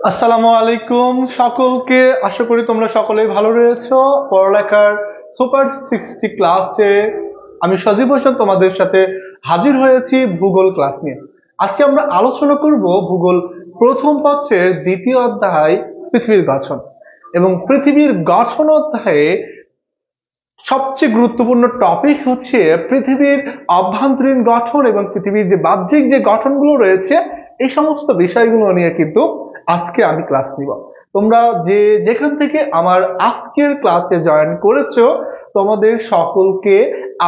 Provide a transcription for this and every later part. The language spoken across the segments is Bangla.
আসসালামু আলাইকুম সকলকে। আশা করি তোমরা সকলেই ভালো রয়েছো। পড়ালেখার সুপার 60 ক্লাসে আমি সজীব হোসেন তোমাদের সাথে হাজির হয়েছি ভূগোল ক্লাস নিয়ে। আজকে আমরা আলোচনা করব ভূগোল প্রথম পত্রের দ্বিতীয় অধ্যায় পৃথিবীর গঠন। এবং পৃথিবীর গঠন অধ্যায়ে সবচেয়ে গুরুত্বপূর্ণ টপিক হচ্ছে পৃথিবীর অভ্যন্তরীণ গঠন এবং পৃথিবীর যে বাহ্যিক যে গঠনগুলো রয়েছে, এই সমস্ত বিষয়গুলো নিয়ে কিন্তু আজকে আমি ক্লাস নিব। তোমরা যেখান থেকে আমার আজকের ক্লাসে জয়েন করেছো, তোমাদের সকলকে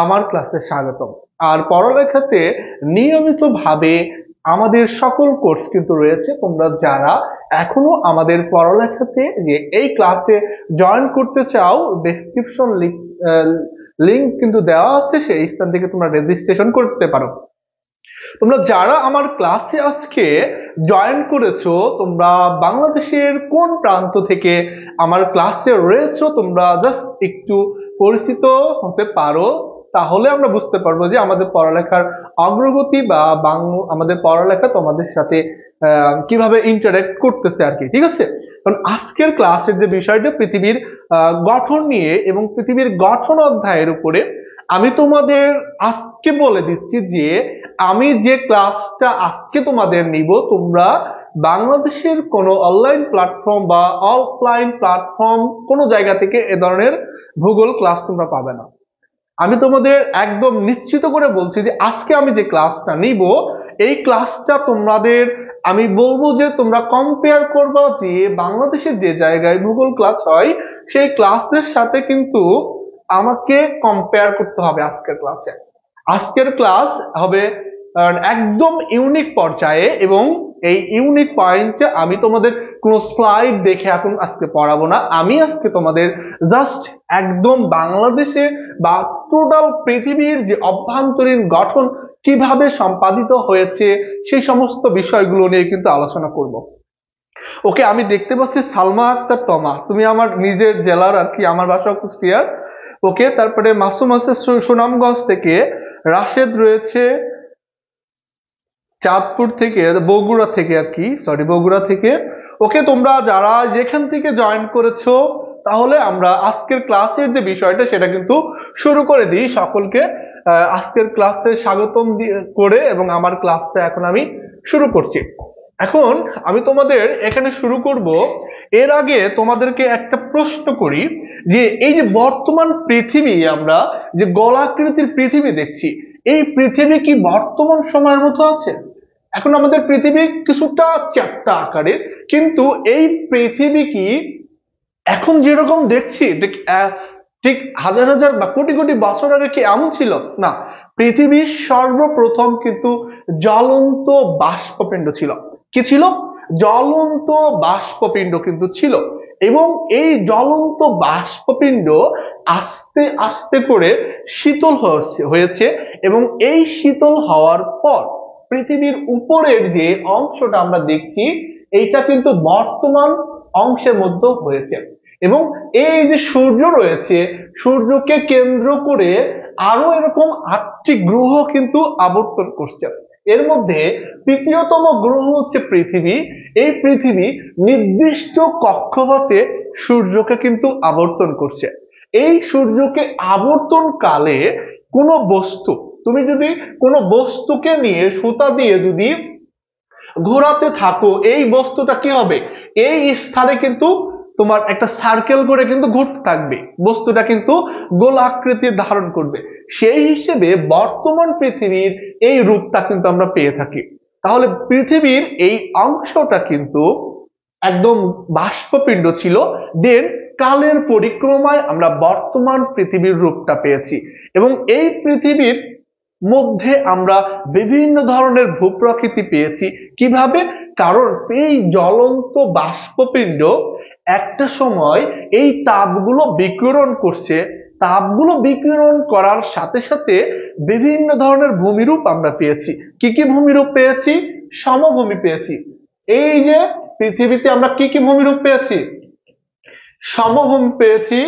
আমার ক্লাসে স্বাগতম। আর পড়ালেখাতে নিয়মিতভাবে আমাদের সকল কোর্স কিন্তু রয়েছে। তোমরা যারা এখনো আমাদের পড়ালেখাতে যে এই ক্লাসে জয়েন করতে চাও, ডেসক্রিপশন লিংক কিন্তু দেওয়া আছে, সেই স্থান থেকে তোমরা রেজিস্ট্রেশন করতে পারো। তোমরা যারা আমার ক্লাসে আজকে জয়েন করেছো, তোমরা বাংলাদেশের কোন প্রান্ত থেকে আমার ক্লাসে রয়েছো, তোমরা জাস্ট একটু পরিচিত হতে পারো, তাহলে আমরা বুঝতে পারবো যে আমাদের পড়ালেখার অগ্রগতি বা আমাদের পড়ালেখা তোমাদের সাথে কিভাবে ইন্টারেক্ট করতেছে আর কি। ঠিক আছে, কারণ আজকের ক্লাসের যে বিষয়টা পৃথিবীর গঠন নিয়ে এবং পৃথিবীর গঠন অধ্যায়ের উপরে, আমি তোমাদের আজকে বলে দিচ্ছি যে আমি যে ক্লাসটা আজকে তোমাদের নিব, তোমরা বাংলাদেশের কোনো অনলাইন প্ল্যাটফর্ম বা অফলাইন প্ল্যাটফর্ম কোনো জায়গা থেকে এ ধরনের ভূগোল ক্লাস তোমরা পাবে না। আমি তোমাদের একদম নিশ্চিত করে বলছি যে আজকে আমি যে ক্লাসটা নিব, এই ক্লাসটা তোমাদের আমি বলবো যে তোমরা কম্পেয়ার করবা যে বাংলাদেশের যে জায়গায় ভূগোল ক্লাস হয় সেই ক্লাসের সাথে কিন্তু আমাকে কম্পেয়ার করতে হবে। আজকের ক্লাস হবে একদম ইউনিক পর্যায়ে, এবং এই ইউনিক পয়েন্টে আমি তোমাদের কোনো স্লাইড দেখে এখন আজকে পড়াবো না। আমি আজকে তোমাদের জাস্ট একদম বাংলাদেশে বা টোটাল পৃথিবীর যে অভ্যন্তরীণ গঠন কিভাবে সম্পাদিত হয়েছে সেই সমস্ত বিষয়গুলো নিয়ে কিন্তু আলোচনা করব। ওকে, আমি দেখতে পাচ্ছি সালমা আক্তার তমা, তুমি আমার নিজের জেলার আর কি, আমার বাসা কুষ্টিয়ার। ওকে, তারপরে মাসুম আছে সুনামগঞ্জ থেকে, রাশেদ রয়েছে চাঁদপুর থেকে, বগুড়া থেকে আর কি, বগুড়া থেকে। ওকে, তোমরা যারা যেখান থেকে জয়েন করেছো, তাহলে আমরা আজকের ক্লাসের যে বিষয়টা সেটা কিন্তু শুরু করে দিই। সকলকে আজকের ক্লাসে স্বাগতম করে এবং আমার ক্লাসটা এখন আমি শুরু করছি। এখন আমি তোমাদের এখানে শুরু করব, এর আগে তোমাদেরকে একটা প্রশ্ন করি যে এই যে বর্তমান পৃথিবী, আমরা যে গোলাকৃতির পৃথিবী দেখছি, এই পৃথিবী কি বর্তমান সময়ের মতো আছে? এখন আমাদের পৃথিবী কিছুটা চ্যাপ্টা আকারের, কিন্তু এই পৃথিবী কি এখন যেরকম দেখছি ঠিক হাজার হাজার বা কোটি কোটি বছর আগে কি এমন ছিল? না, পৃথিবীর সর্বপ্রথম কিন্তু জ্বলন্ত বাষ্পপিণ্ড ছিল। কি ছিল? জ্বলন্ত বাষ্পপিণ্ড কিন্তু ছিল। এবং এই জ্বলন্ত বাষ্পপিণ্ড আস্তে আস্তে করে শীতল হয়েছে, এবং এই শীতল হওয়ার পর পৃথিবীর উপরের যে অংশটা আমরা দেখছি, এইটা কিন্তু বর্তমান অংশের মধ্যে হয়েছে। এবং এই যে সূর্য রয়েছে, সূর্যকে কেন্দ্র করে আরো এরকম 8টি গ্রহ কিন্তু আবর্তন করছে। এর মধ্যে তৃতীয়তম গ্রহ হচ্ছে পৃথিবী। এই পৃথিবী নির্দিষ্ট কক্ষপথে সূর্যকে কিন্তু আবর্তন করছে। এই সূর্যকে আবর্তন কালে কোনো বস্তু, তুমি যদি কোনো বস্তুকে নিয়ে সুতা দিয়ে যদি ঘোরাতে থাকো, এই বস্তুটা কি হবে, এই স্থানে কিন্তু তোমার একটা সার্কেল করে কিন্তু ঘুরতে থাকবে, বস্তুটা কিন্তু গোলাকৃতি ধারণ করবে। সেই হিসেবে বর্তমান পৃথিবীর এই রূপটা কিন্তু আমরা পেয়ে থাকি। তাহলে পৃথিবীর এই অংশটা কিন্তু একদম বাষ্পপিণ্ড ছিল, দেন কালের পরিক্রমায় আমরা বর্তমান পৃথিবীর রূপটা পেয়েছি। এবং এই পৃথিবীর মধ্যে আমরা বিভিন্ন ধরনের ভূপ্রকৃতি পেয়েছি। কিভাবে? কারণ এই জ্বলন্ত বাষ্পপিণ্ড একটা সময় এই তাপগুলো বিকিরণ করছে, তাপগুলো বিকিরণ করার সাথে সাথে বিভিন্ন ধরনের ভূমিরূপ আমরা পেয়েছি। কি কি ভূমিরূপ পেয়েছি? সমভূমি পেয়েছি। এই যে পৃথিবীতে আমরা কি কি ভূমিরূপ পেয়েছি? সমভূমি পেয়েছি,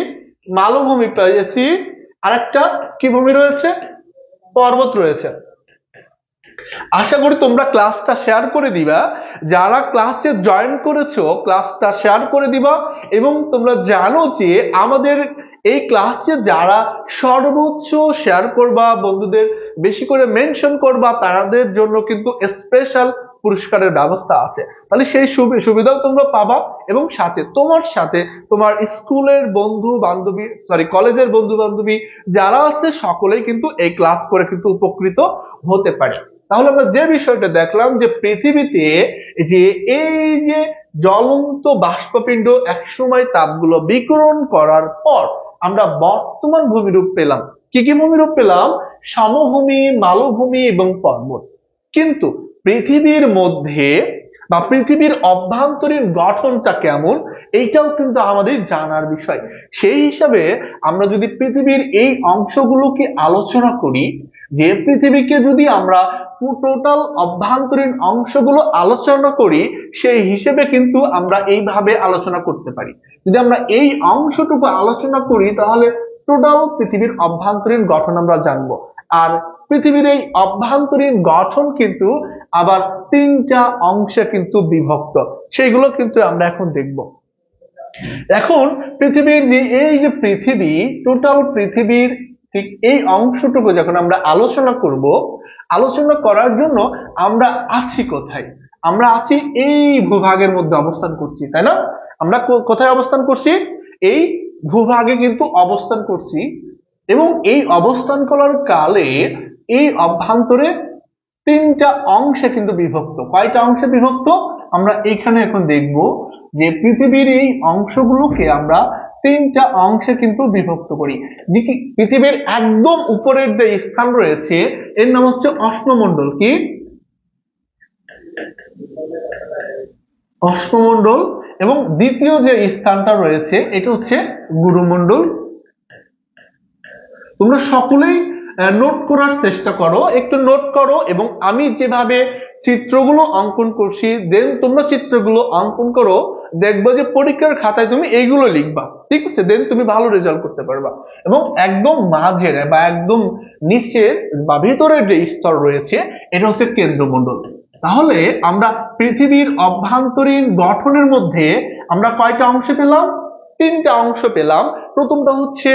মালভূমি পেয়েছি, আরেকটা কি ভূমি রয়েছে? পর্বত রয়েছে। আশা করি তোমরা ক্লাসটা শেয়ার করে দিবা, যারা ক্লাসে জয়েন করেছো ক্লাসটা শেয়ার করে দিবা। এবং তোমরা জানো যে আমাদের এই ক্লাসে যারা সর্বোচ্চ শেয়ার করবা, বন্ধুদের বেশি করে মেনশন করবা, তাদের জন্য কিন্তু স্পেশাল পুরস্কারের ব্যবস্থা আছে। তাহলে সেই সুবিধাও তোমরা পাবা। এবং সাথে তোমার স্কুলের বন্ধু বান্ধবী, কলেজের বন্ধু বান্ধবী যারা আছে, সকলেই কিন্তু এই ক্লাস করে কিন্তু উপকৃত হতে পারে। তাহলে আমরা যে বিষয়টা দেখলাম যে পৃথিবীতে যে এই যে জ্বলন্ত বাষ্পপিণ্ড একসময় তাপগুলো বিকিরণ করার পর আমরা বর্তমান ভূমিরূপ পেলাম। কি কি ভূমিরূপ পেলাম? সমভূমি, মালভূমি এবং পর্বত। কিন্তু পৃথিবীর মধ্যে বা পৃথিবীর অভ্যন্তরীণ গঠনটা কেমন, এইটাও কিন্তু আমাদের জানার বিষয়। সেই হিসাবে আমরা যদি পৃথিবীর এই অংশগুলোকে আলোচনা করি, যে পৃথিবীকে যদি আমরা টোটাল অভ্যন্তরীণ অংশগুলো আলোচনা করি, সেই হিসেবে কিন্তু আমরা এইভাবে আলোচনা করতে পারি। যদি আমরা এই অংশটুকু আলোচনা করি তাহলে টোটাল পৃথিবীর অভ্যন্তরীণ গঠন আমরা জানবো। আর পৃথিবীর এই অভ্যন্তরীণ গঠন কিন্তু আবার তিনটা অংশে কিন্তু বিভক্ত, সেইগুলো কিন্তু আমরা এখন দেখব। এখন পৃথিবীর এই যে পৃথিবী, টোটাল পৃথিবীর ঠিক এই অংশটুকু যখন আমরা আলোচনা করব, আলোচনা করার জন্য আমরা আছি কোথায়? আমরা আছি এই ভূভাগের মধ্যে অবস্থান করছি, তাই না? আমরা কোথায় অবস্থান করছি? এই ভূভাগে কিন্তু অবস্থান করছি। এবং এই অবস্থান করার কালে এই অভ্যন্তরে তিনটা অংশে কিন্তু বিভক্ত। কয়টা অংশে বিভক্ত আমরা এখানে এখন দেখব, যে পৃথিবীর এই অংশগুলোকে আমরা তিনটা অংশে কিন্তু বিভক্ত করি। পৃথিবীর একদম উপরের যে স্থান রয়েছে এর নাম হচ্ছে অশ্মমণ্ডল। কি? অশ্মমণ্ডল। এবং দ্বিতীয় যে স্থানটা রয়েছে এটা হচ্ছে গুরুমণ্ডল। তোমরা সকলেই নোট করার চেষ্টা করো, একটু নোট করো। এবং আমি যেভাবে চিত্রগুলো অঙ্কন করছি, দেন তোমরা চিত্রগুলো অঙ্কন করো, দেখবা যে পরীক্ষার খাতায় তুমি এইগুলো লিখবা, ঠিক আছে? দেন তুমি ভালো রেজাল্ট করতে পারবা। এবং একদম মাঝের বা একদম নিচের বা ভিতরের যে স্তর রয়েছে এটা হচ্ছে কেন্দ্রমণ্ডল। তাহলে আমরা পৃথিবীর অভ্যন্তরীণ গঠনের মধ্যে আমরা কয়টা অংশ পেলাম? তিনটা অংশ পেলাম। প্রথমটা হচ্ছে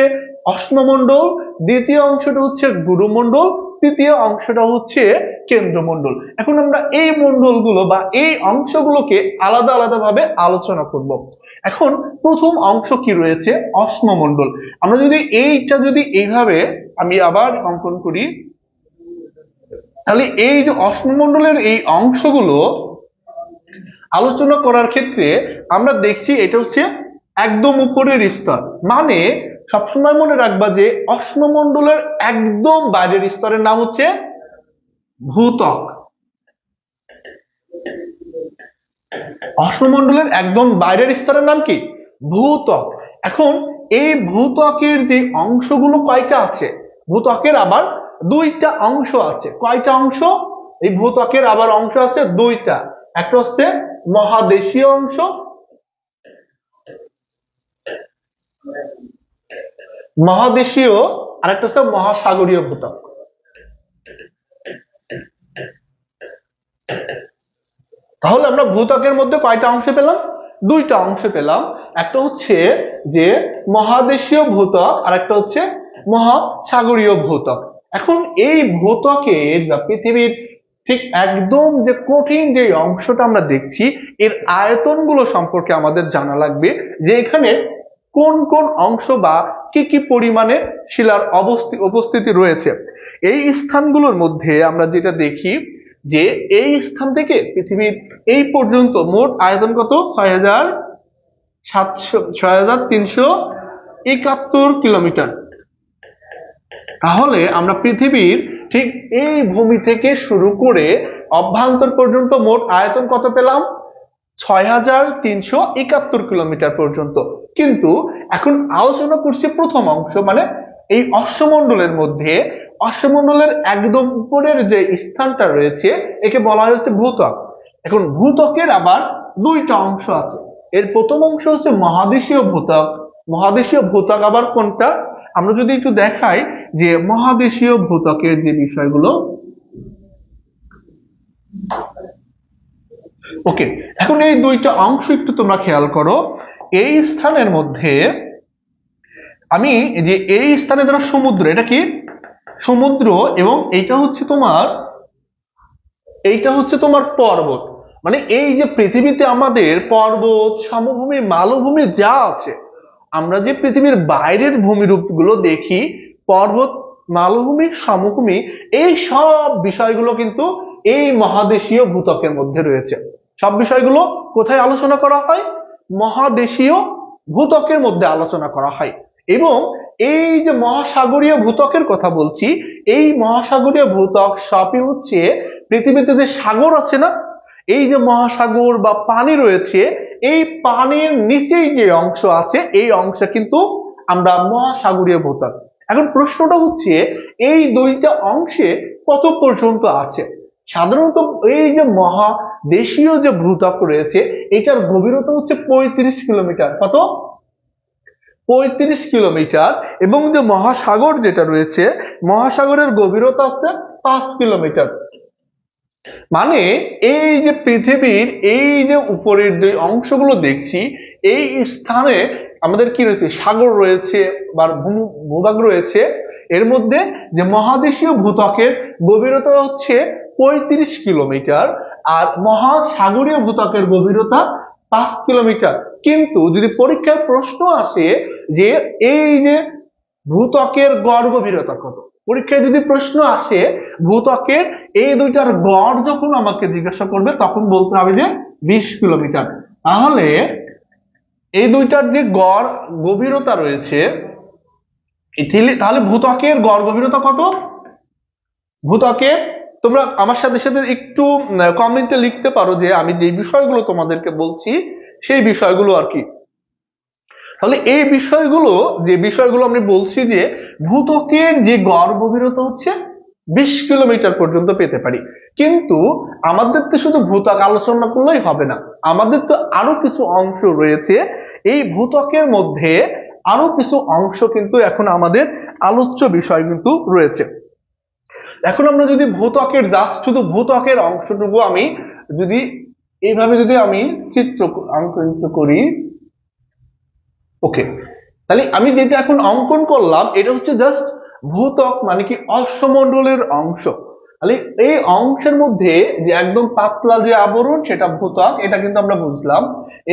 অশ্মমণ্ডল, দ্বিতীয় অংশটা হচ্ছে গুরুমণ্ডল, তৃতীয় অংশটা হচ্ছে কেন্দ্রমণ্ডল। এখন আমরা এই মণ্ডলগুলো বা এই অংশগুলোকে আলাদা আলাদা ভাবে আলোচনা করব। এখন প্রথম অংশ কি রয়েছে? অশ্মমণ্ডল। আমরা যদি এইভাবে আমি আবার অঙ্কন করি, তাহলে এই যে অশ্মমণ্ডলের এই অংশগুলো আলোচনা করার ক্ষেত্রে আমরা দেখছি এটা হচ্ছে একদম উপরের স্তর। মানে সবসময় মনে রাখবা যে অশ্মমণ্ডলের একদম বাইরের স্তরের নাম হচ্ছে ভূত্বক। অশ্মমণ্ডলের একদম বাইরের স্তরের নাম কি? ভূত্বক। এখন এই ভূত্বকের যে অংশগুলো কয়টা আছে? ভূত্বকের আবার দুইটা অংশ আছে। কয়টা অংশ? এই ভূত্বকের আবার অংশ আছে দুইটা। একটা হচ্ছে মহাদেশীয় অংশ, মহাদেশীয়, আর একটা হচ্ছে মহাসাগরীয় ভূত্বক। তাহলে আমরা ভূত্বকের মধ্যে কয়টা অংশ পেলাম? দুইটা অংশ পেলাম। একটা হচ্ছে যে মহাদেশীয় ভূত্বক আর একটা হচ্ছে মহাসাগরীয় ভূত্বক। এখন এই ভূত্বকের বা পৃথিবীর ঠিক একদম যে কঠিন যে অংশটা আমরা দেখছি এর আয়তনগুলো সম্পর্কে আমাদের জানা লাগবে, যে এখানে কোন কোন অংশ বা কি কি পরিমাণে শিলার উপস্থিতি রয়েছে। এই স্থানগুলোর মধ্যে আমরা যেটা দেখি যে এই স্থান থেকে পৃথিবীর এই পর্যন্ত মোট আয়তন কত? 6371 কিলোমিটার। তাহলে আমরা পৃথিবীর ঠিক এই ভূমি থেকে শুরু করে অভ্যন্তর পর্যন্ত মোট আয়তন কত পেলাম? 6371 কিলোমিটার পর্যন্ত। কিন্তু এখন আলোচনা করছি প্রথম অংশ, মানে এই অশ্বমণ্ডলের মধ্যে অশ্বমণ্ডলের একদম উপরের যে স্থানটা রয়েছে একে বলা হচ্ছে ভূত্বক। এখন ভূত্বকের আবার দুইটা অংশ আছে। এর প্রথম অংশ হচ্ছে মহাদেশীয় ভূত্বক। মহাদেশীয় ভূত্বক আবার কোনটা আমরা যদি একটু দেখাই, যে মহাদেশীয় ভূত্বকের যে বিষয়গুলো, ওকে, এখন এই দুইটা অংশ একটু তোমরা খেয়াল করো। এই স্থানের মধ্যে আমি যে এই স্থানে ধরো সমুদ্র, এটা কি সমুদ্র, এবং এইটা হচ্ছে তোমার পর্বত। মানে এই যে পৃথিবীতে আমাদের পর্বত, সমভূমি, মালভূমি যা আছে, আমরা যে পৃথিবীর বাইরের ভূমিরূপ গুলো দেখি, পর্বত, মালভূমি, সমভূমি, এই সব বিষয়গুলো কিন্তু এই মহাদেশীয় ভূত্বকের মধ্যে রয়েছে। সব বিষয়গুলো কোথায় আলোচনা করা হয়? মহাদেশীয় ভূত্বকের মধ্যে আলোচনা করা হয়। এবং এই যে মহাসাগরীয় ভূত্বকের কথা বলছি, এই মহাসাগরীয় ভূত্বক সবই হচ্ছে পৃথিবীতে যে সাগর আছে না, এই যে মহাসাগর বা পানি রয়েছে, এই পানির নিচেই যে অংশ আছে এই অংশ কিন্তু আমরা মহাসাগরীয় ভূত্বক। এখন প্রশ্নটা হচ্ছে এই দুইটা অংশে কত পর্যন্ত আছে? সাধারণত এই যে মহাদেশীয় যে ভূত্বক রয়েছে এটার গভীরতা হচ্ছে 35 কিলোমিটার। কত? 35 কিলোমিটার। এবং যে মহাসাগর যেটা রয়েছে, মহাসাগরের গভীরতা হচ্ছে 5 কিলোমিটার। মানে এই যে পৃথিবীর এই যে উপরের যে অংশগুলো দেখছি, এই স্থানে আমাদের কি রয়েছে? সাগর রয়েছে বা ভূভাগ রয়েছে। এর মধ্যে যে মহাদেশীয় ভূত্বকের গভীরতা হচ্ছে 35 কিলোমিটার, আর মহাসাগরীয় ভূত্বকের গভীরতা 5 কিলোমিটার। কিন্তু যদি পরীক্ষায় প্রশ্ন আসে যে এই যে ভূত্বকের গড় গভীরতা কত, পরীক্ষায় যদি প্রশ্ন আসে ভূত্বকের এই দুইটার গড় যখন আমাকে জিজ্ঞাসা করবে তখন বলতে হবে যে 20 কিলোমিটার। তাহলে এই দুইটার যে গড় গভীরতা রয়েছে, তাহলে ভূত্বকের গড় গভীরতা কত? ভূত্বকের, তোমরা আমার সাথে সাথে একটু কমেন্টে লিখতে পারো যে আমি যে বিষয়গুলো তোমাদেরকে বলছি সেই বিষয়গুলো আর কি। তাহলে এই বিষয়গুলো আমি বলছি যে ভূত্বকের যে গড় গভীরতা হচ্ছে 20 কিলোমিটার পর্যন্ত পেতে পারি। কিন্তু আমাদের তো শুধু ভূত্বক আলোচনা করলেই হবে না, আমাদের তো আরো কিছু অংশ রয়েছে। এই ভূত্বকের মধ্যে আরো কিছু অংশ কিন্তু এখন আমাদের আলোচ্য বিষয় কিন্তু রয়েছে। এখন আমরা যদি ভূত্বকের শুধু ভূত্বকের অংশটুকু আমি যদি এইভাবে যদি আমি চিত্র অঙ্কিত করি, ওকে, তাহলে আমি যেটা এখন অঙ্কন করলাম এটা হচ্ছে জাস্ট ভূত্বক, মানে কি অশ্বমণ্ডলের অংশ। তাহলে এই অংশের মধ্যে যে একদম পাতলা যে আবরণ সেটা ভূত্বক, এটা কিন্তু আমরা বুঝলাম।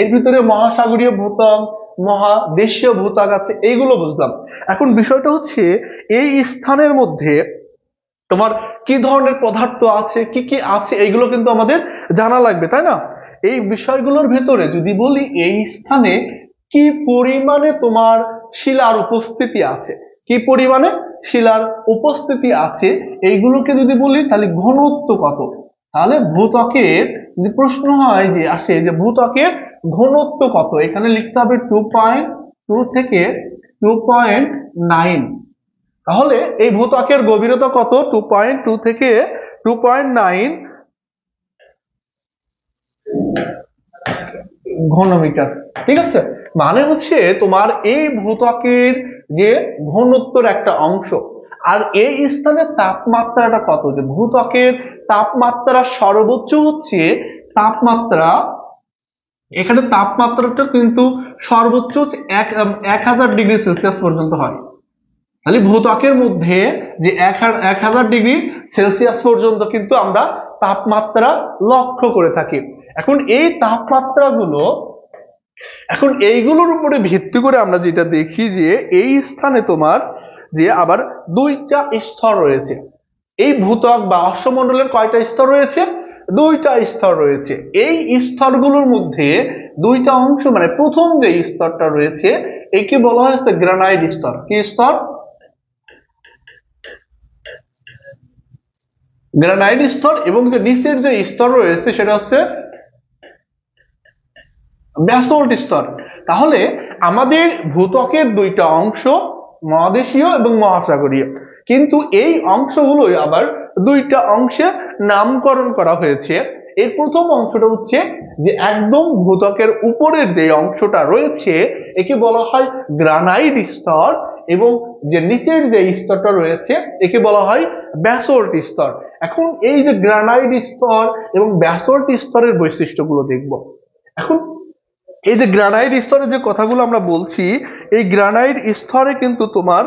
এর ভিতরে মহাসাগরীয় ভূত্বক, মহাদেশীয় ভূত্বক আছে, এইগুলো বুঝলাম। এখন বিষয়টা হচ্ছে এই স্থানের মধ্যে তোমার কি ধরনের পদার্থ আছে, কি কি আছে, এইগুলো কিন্তু আমাদের জানা লাগবে, তাই না? এই বিষয়গুলোর ভেতরে যদি বলি এই স্থানে কি পরিমাণে তোমার শিলার উপস্থিতি আছে, কি পরিমাণে শিলার উপস্থিতি আছে, এইগুলোকে যদি বলি তাহলে ঘনত্ব কত। তাহলে ভূত্বকের যদি প্রশ্ন হয় যে আসে যে ভূত্বকের ঘনত্ব কত, এখানে লিখতে হবে 2.2 থেকে 2.9। তাহলে এই ভূত্বকের গভীরতা কত? 2.2 থেকে 2.9 ঘনমিটার। ঠিক আছে, মানে হচ্ছে তোমার এই ভূত্বকের যে ঘনত্বর একটা অংশ। আর এই স্থানের তাপমাত্রাটা কত, যে ভূত্বকের তাপমাত্রা সর্বোচ্চ হচ্ছে তাপমাত্রা এখানে তাপমাত্রাটা কিন্তু সর্বোচ্চ 1000 ডিগ্রি সেলসিয়াস পর্যন্ত হয়। তাহলে ভূত্বকের মধ্যে যে 1000 ডিগ্রি সেলসিয়াস পর্যন্ত কিন্তু আমরা তাপমাত্রা লক্ষ্য করে থাকি। এখন এই তাপমাত্রাগুলো, এখন এইগুলোর উপরে ভিত্তি করে আমরা যেটা দেখি যে এই স্থানে তোমার যে আবার দুইটা স্তর রয়েছে। এই ভূত্বক বা অশ্বমণ্ডলের কয়টা স্তর রয়েছে? দুইটা স্তর রয়েছে। এই স্তরগুলোর মধ্যে দুইটা অংশ, মানে প্রথম যে স্তরটা রয়েছে একে বলা হয়েছে গ্রানাইট স্তর। কি স্তর? গ্রানাইট স্তর। এবং যে নিচের যে স্তর রয়েছে সেটা হচ্ছে ব্যাসল্ট স্তর। তাহলে আমাদের ভূত্বকের দুইটা অংশ, মহাদেশীয় এবং মহাসাগরীয়, কিন্তু এই অংশগুলোই আবার দুইটা অংশে নামকরণ করা হয়েছে। এর প্রথম অংশটা হচ্ছে যে একদম ভূত্বকের উপরের যে অংশটা রয়েছে একে বলা হয় গ্রানাইট স্তর, এবং যে নিচের যে স্তরটা রয়েছে একে বলা হয় ব্যাসল্ট স্তর। এখন এই যে গ্রানাইট স্তর এবং ব্যাসল্ট স্তরের বৈশিষ্ট্যগুলো দেখব। এখন এই যে গ্রানাইট স্তরের যে কথাগুলো আমরা বলছি, এই গ্রানাইট স্তরে কিন্তু তোমার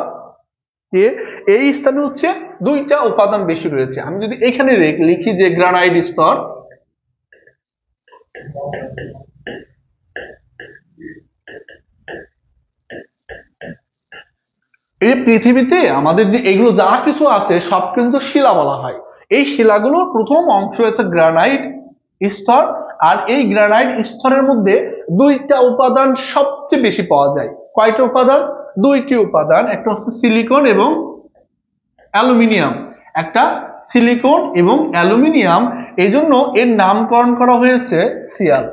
এই স্থানে হচ্ছে দুইটা উপাদান বেশি রয়েছে। আমি যদি এখানে লিখি যে গ্রানাইট স্তর, এই পৃথিবীতে আমাদের যে এগুলো যা কিছু আছে সব কিন্তু শিলা বলা হয়। এই শিলাগুলোর প্রথম অংশ হচ্ছে গ্রানাইট স্তর। আর এই গ্রানাইট স্তরের মধ্যে দুইটা উপাদান সবচেয়ে বেশি পাওয়া যায়। কয়টা উপাদান? দুইটি উপাদান, একটা হচ্ছে সিলিকন এবং অ্যালুমিনিয়াম। একটা সিলিকন এবং অ্যালুমিনিয়াম, এই জন্য এর নামকরণ করা হয়েছে সিয়াল।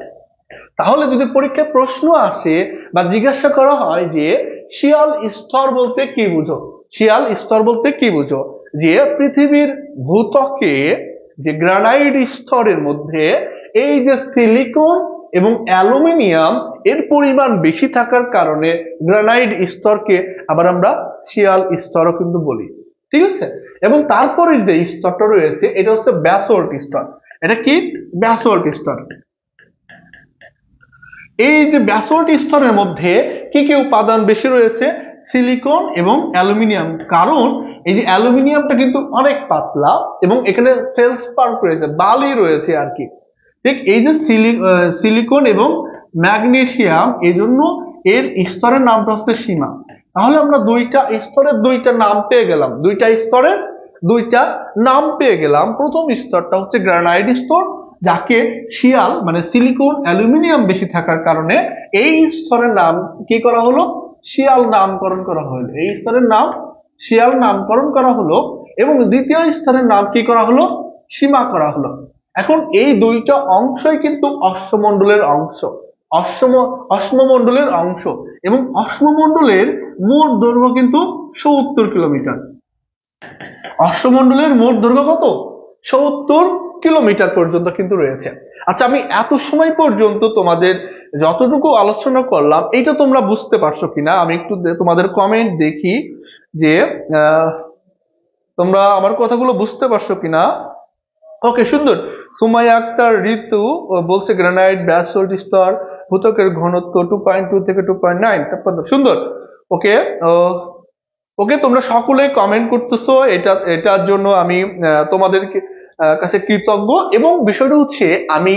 তাহলে যদি পরীক্ষায় প্রশ্ন আসে বা জিজ্ঞাসা করা হয় যে শিয়াল স্তর বলতে কি বুঝো, শিয়াল স্তর বলতে কি বুঝো, যে পৃথিবীর ভূত্বকে যে গ্রানাইট স্তরের মধ্যে এই যে সিলিকন এবং অ্যালুমিনিয়াম এর পরিমাণ বেশি থাকার কারণে গ্রানাইট স্তরকে আবার আমরা শিয়াল স্তরও কিন্তু বলি। ঠিক আছে? এবং তারপরে যে স্তরটা রয়েছে এটা হচ্ছে ব্যাসল্ট স্তর। এটা কি? ব্যাসল্ট স্তর। এই যে ব্যাসল্ট স্তরের মধ্যে কি কি উপাদান বেশি রয়েছে? সিলিকন এবং অ্যালুমিনিয়াম। কারণ এই যে অ্যালুমিনিয়ামটা কিন্তু অনেক পাতলা এবং এখানে ফেলসপার রয়েছে, বালি রয়েছে আর কি। ঠিক এই যে সিলিকন এবং ম্যাগনেসিয়াম, এই জন্য এর স্তরের নামটা হচ্ছে সীমা। তাহলে আমরা দুইটা স্তরের দুইটা নাম পেয়ে গেলাম, দুইটা স্তরের দুইটা নাম পেয়ে গেলাম। প্রথম স্তরটা হচ্ছে গ্রানাইট স্তর, যাকে শিয়াল মানে সিলিকন অ্যালুমিনিয়াম বেশি থাকার কারণে এই স্তরের নাম কি করা হলো? শিয়াল নামকরণ করা হলো। এই স্তরের নাম শিয়াল নামকরণ করা হলো। এবং দ্বিতীয় স্তরের নাম কি করা হলো? সীমা করা হলো। এখন এই দুইটা অংশই কিন্তু অশ্বমণ্ডলের অংশ, অশ্বমণ্ডলের অংশ। এবং অশ্বমণ্ডলের মোট দৈর্ঘ্য কিন্তু 70 কিলোমিটার। অশ্বমণ্ডলের মোট দৈর্ঘ্য কত? 70 কিলোমিটার পর্যন্ত কিন্তু রয়েছে। আচ্ছা, আমি এত সময় পর্যন্ত তোমাদের যতটুকু আলোচনা করলাম এইটা তোমরা বুঝতে পারছো কিনা আমি একটু তোমাদের কমেন্ট দেখি যে তোমরা আমার কথাগুলো বুঝতে পারছো কিনা। ওকে, সুন্দর। সুমাইয়া আক্তার ঋতু বলছে গ্রানাইট ব্যাসল্ট স্তর, ভূত্বকের ঘনত্ব 2.2 থেকে 2.9। সুন্দর। ওকে, ওকে, তোমরা সকলে কমেন্ট করতেছো, এটার জন্য আমি তোমাদের কাছে কৃতজ্ঞ। এবং বিষয়টা হচ্ছে আমি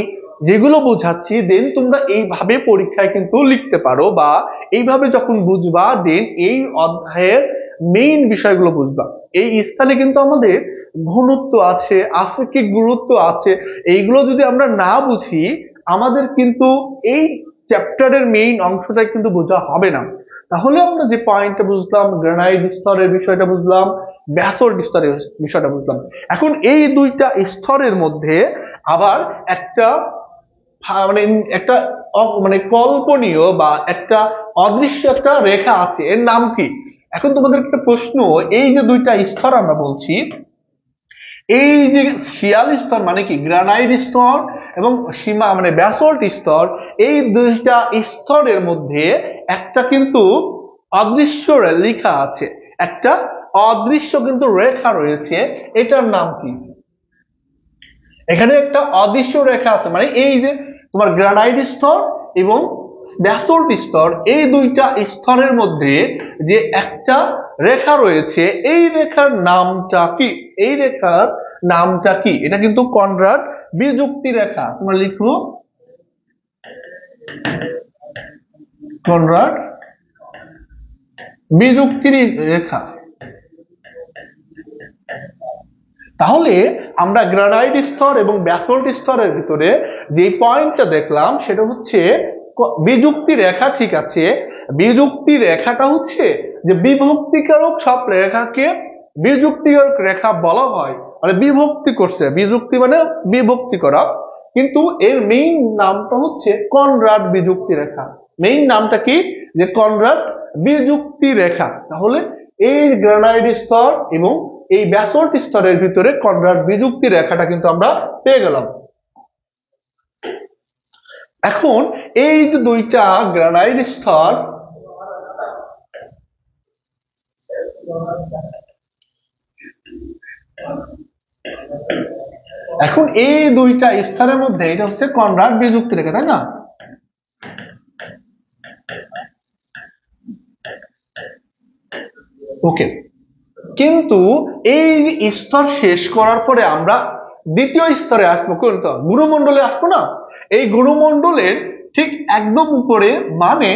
যেগুলো বোঝাচ্ছি দেন তোমরা এইভাবে পরীক্ষায় কিন্তু লিখতে পারো, বা এইভাবে যখন বুঝবা দেন এই অধ্যায়ের মেইন বিষয়গুলো বুঝবা। এই স্থানে কিন্তু আমাদের ঘনত্ব আছে, আপেক্ষিক গুরুত্ব আছে, এইগুলো যদি আমরা না বুঝি আমাদের কিন্তু এই চ্যাপ্টারের মেইন অংশটা কিন্তু বোঝা হবে না। তাহলে আমরা যে পয়েন্টটা বুঝলাম, গ্রানাইট স্তরের বিষয়টা বুঝলাম, ব্যাসল্ট স্তরের বিষয়টা বুঝলাম। এখন এই দুইটা স্তরের মধ্যে আবার একটা মানে একটা মানে কল্পনীয় বা একটা অদৃশ্য একটা রেখা আছে, এর নাম কি? এখন তোমাদের একটা প্রশ্ন, এই যে দুইটা স্তর আমরা বলছি, এই যে শিয়াল স্তর মানে কি? গ্রানাইট স্তর এবং সীমা মানে ব্যাসল্ট স্তর, এই দুইটা স্তরের মধ্যে একটা কিন্তু অদৃশ্য লেখা আছে, একটা অদৃশ্য কিন্তু রেখা রয়েছে, এটার নাম কি? এখানে একটা অদৃশ্য রেখা আছে, মানে এই যে তোমার গ্রানাইট স্তর এবং ব্যাসল্ট স্তর, এই দুইটা স্তরের মধ্যে যে একটা রেখা রয়েছে, এই রেখার নামটা কি? এই রেখার নামটা কি? এটা কিন্তু কনরাড বিযুক্তি রেখা। তোমরা লিখো কনরাড বিযুক্তি রেখা। তাহলে আমরা গ্রানাইট স্তর এবং ব্যাসল্ট স্তরের ভিতরে যে পয়েন্টটা দেখলাম সেটা হচ্ছে বিযুক্তি রেখা। ঠিক আছে, বিযুক্তি রেখাটা হচ্ছে যে বিভক্তিকারক সব রেখাকে বিযুক্তিকারক রেখা বলা হয়, মানে বিভক্তি করছে, বিযুক্তি মানে বিভক্তি করা। কিন্তু এর মেইন নামটা হচ্ছে কনরাড বিযুক্তি রেখা। মেইন নামটা কি? যে কনরাড বিযুক্তি রেখা। তাহলে এই গ্রানাইট স্তর এবং এই ব্যাসল্ট স্তরের ভিতরে কনরাড বিযুক্তি রেখাটা কিন্তু আমরা পেয়ে গেলাম। এখন এই যে দুইটা গ্রানাইট স্তর, এখন এই দুইটা স্তরের মধ্যে এটা হচ্ছে কনরাড বিযুক্তি রেখা, তাই না? ওকে, কিন্তু এই স্তর শেষ করার পরে আমরা দ্বিতীয় স্তরে আসবো, কোনটা? গুরুমণ্ডলে আসবো না? এই গুরুমণ্ডলের ঠিক একদম উপরে, মানে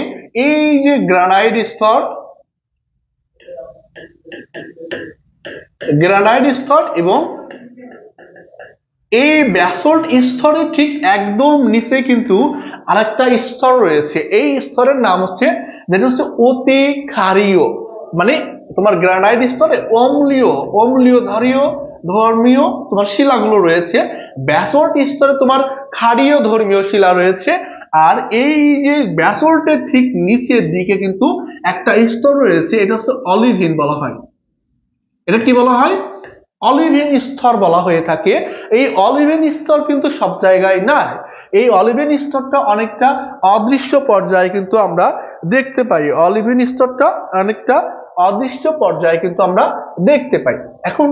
এই যে গ্রানাইট স্তর, গ্রানাইট স্তর এবং এই ব্যাসল্ট স্তরের ঠিক একদম নিচে কিন্তু আরেকটা স্তর রয়েছে। এই স্তরের নাম হচ্ছে, যেটা হচ্ছে অতি ক্ষারীয়, মানে তোমার গ্রানাইট স্তরে অম্লীয় ধর্মীয় তোমার শিলাগুলো রয়েছে, ব্যাসল্ট স্তরে তোমার ক্ষারীয় ধর্মীয় শিলা রয়েছে। আর এই যে ব্যাসল্টের ঠিক নিচের দিকে কিন্তু একটা স্তর রয়েছে, এটা হচ্ছে অলিভিন বলা হয়। এটা কি বলা হয়? অলিভিন স্তর বলা হয়ে থাকে। এই অলিভিন স্তর কিন্তু সব জায়গায় নাই, এই অলিভিন স্তরটা অনেকটা অদৃশ্য পর্যায়ে কিন্তু আমরা দেখতে পাই। অলিভিন স্তরটা অনেকটা অদৃশ্য পর্যায়ে কিন্তু আমরা দেখতে পাই। এখন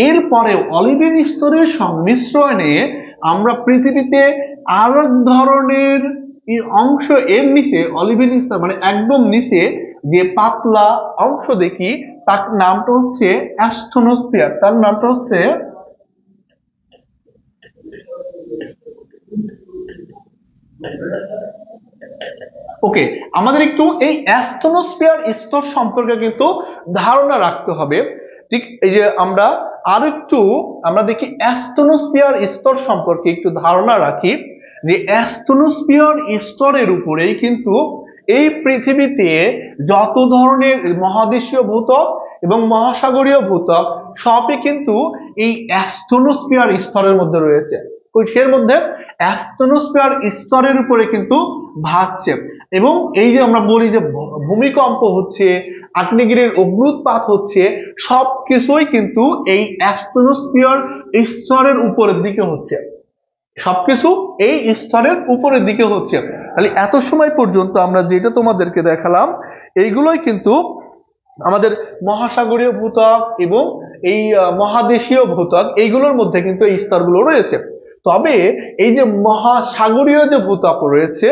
এরপরে অলিভিন স্তরের সংমিশ্রণে আমরা পৃথিবীতে আর এক ধরনের অংশ, এর নিচে অলিভিন স্তর মানে একদম নিচে যে পাতলা অংশ দেখি, তার নামটা হচ্ছে অ্যাস্টোনোস্ফিয়ার। তার নামটা হচ্ছে ওকে। আমাদের একটু এই অ্যাস্টোনোস্ফিয়ার স্তর সম্পর্কে কিন্তু ধারণা রাখতে হবে। ঠিক এই যে আমরা আমরা দেখি অ্যাস্টোনোস্ফিয়ার স্তর সম্পর্কে একটু ধারণা রাখি, যে অ্যাস্টোনোস্ফিয়ার স্তরের উপরেই কিন্তু এই পৃথিবীতে যত ধরনের মহাদেশীয় ভূত্বক এবং মহাসাগরীয় ভূত্বক সবই কিন্তু এই অ্যাস্টোনোস্ফিয়ার স্তরের মধ্যে রয়েছে। কিসের মধ্যে? অ্যাস্টোনোস্ফিয়ার স্তরের উপরে কিন্তু ভাসছে। এবং এই যে আমরা বলি যে ভূমিকম্প হচ্ছে, আগ্নেয়গিরির অগ্ন্যুৎপাত হচ্ছে, সবকিছুই কিন্তু এই অ্যাস্টোনোস্ফিয়ার স্তরের উপরের দিকে হচ্ছে। সবকিছু এই স্তরের উপরের দিকে হচ্ছে। তাহলে এত সময় পর্যন্ত আমরা যেটা তোমাদেরকে দেখালাম, এইগুলোই কিন্তু আমাদের মহাসাগরীয় ভূত্বক এবং এই মহাদেশীয় ভূত্বক, এইগুলোর মধ্যে কিন্তু এই স্তরগুলো রয়েছে। তবে এই যে মহাসাগরীয় যে ভূত্বক রয়েছে,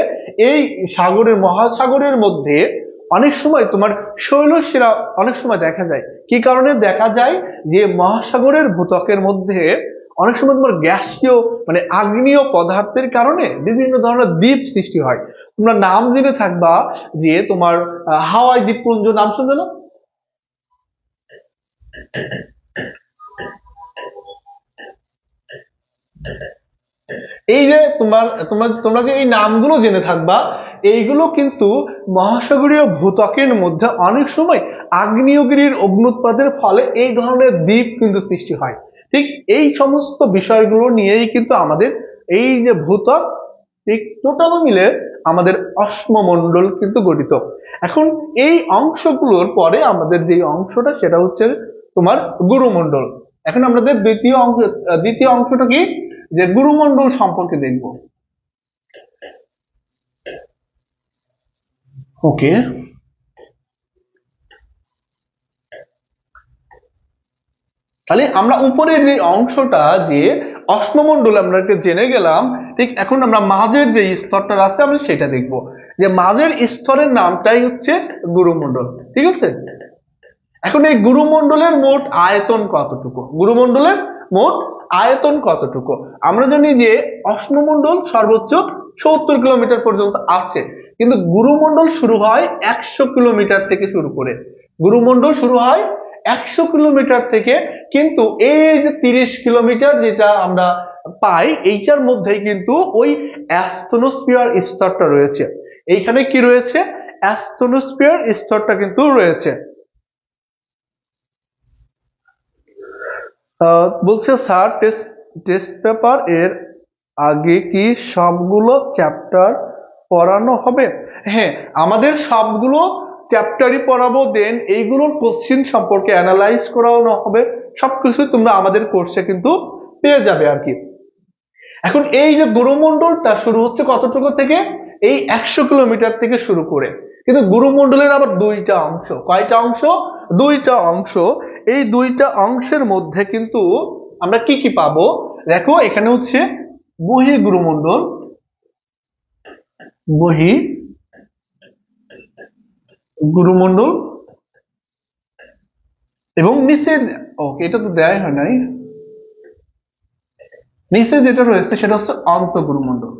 এই মহাসাগরের মধ্যে অনেক সময় তোমার শৈলশিরা অনেক সময় দেখা যায়। কি কারণে দেখা যায়? যে মহাসাগরের ভূত্বকের মধ্যে অনেক সময় তোমার গ্যাসীয় মানে আগ্নেয় পদার্থের কারণে বিভিন্ন ধরনের দ্বীপ সৃষ্টি হয়। তোমরা নাম জেনে থাকবা যে তোমার হাওয়াই দ্বীপপুঞ্জ নাম শুনছো না? এই যে তোমরা যে এই নামগুলো জেনে থাকবা, এইগুলো কিন্তু মহাসাগরীয় ভূত্বকের মধ্যে অনেক সময় আগ্নেয়গিরির অগ্ন্যুৎপাতের ফলে এই ধরনের দ্বীপ কিন্তু সৃষ্টি হয়। ঠিক এই সমস্ত বিষয়গুলো নিয়েই কিন্তু আমাদের এই যে ভূত্বক, ঠিক টোটাল মিলে আমাদের অশ্মমণ্ডল কিন্তু গঠিত। এখন এই অংশগুলোর পরে আমাদের যে অংশটা, সেটা হচ্ছে তোমার গুরুমণ্ডল। এখন আমাদের দ্বিতীয় অংশটা কি? যে গুরুমণ্ডল সম্পর্কে দেখব। ওকে, তাহলে আমরা উপরের যে অংশটা, যে অশ্মমণ্ডল আমরা জেনে গেলাম, ঠিক এখন আমরা মাঝের যে স্তরটা আছে আমরা সেটা দেখব, যে মাঝের স্তরের নামটাই হচ্ছে গুরুমণ্ডল। ঠিক আছে, এখন এই গুরুমণ্ডলের মোট আয়তন কতটুকু, গুরুমণ্ডলের মোট আয়তন কতটুকু? আমরা জানি যে অশ্নমণ্ডল সর্বোচ্চ 70 কিলোমিটার পর্যন্ত আছে, কিন্তু গুরুমণ্ডল শুরু হয় 100 কিলোমিটার থেকে শুরু করে, গুরুমণ্ডল শুরু হয় 100 কিলোমিটার থেকে। কিন্তু এই যে 30 কিলোমিটার যেটা আমরা পাই, এইটার মধ্যেই কিন্তু ওই অ্যাস্ট্রোস্ফিয়ার স্তরটা রয়েছে। এইখানে কি রয়েছে? অ্যাস্ট্রোস্ফিয়ার স্তরটা কিন্তু রয়েছে। বলছে স্যার টেস্ট পেপার এর আগে কি সবগুলো চ্যাপ্টার পড়ানো হবে? হ্যাঁ, আমাদের সবগুলো চ্যাপ্টারই পড়াবো, দেন এইগুলোর কোশ্চেন সম্পর্কে অ্যানালাইজ করানো হবে, সবকিছু তোমরা আমাদের কোর্সে কিন্তু পেয়ে যাবে আর কি। এখন এই যে গুরুমণ্ডলটা শুরু হচ্ছে কতটুকু থেকে? এই 100 কিলোমিটার থেকে শুরু করে। কিন্তু গুরুমণ্ডলের আবার দুইটা অংশ। কয়টা অংশ? দুইটা অংশ। এই দুইটা অংশের মধ্যে কিন্তু আমরা কি কি পাবো? দেখো, এখানে হচ্ছে বহি গুরুমণ্ডল, বহি গুরুমণ্ডল এবং নিচের, ওকে এটা তো দেয়াই হয় নাই, নিচে যেটা রয়েছে সেটা হচ্ছে অন্তঃগুরুমণ্ডল।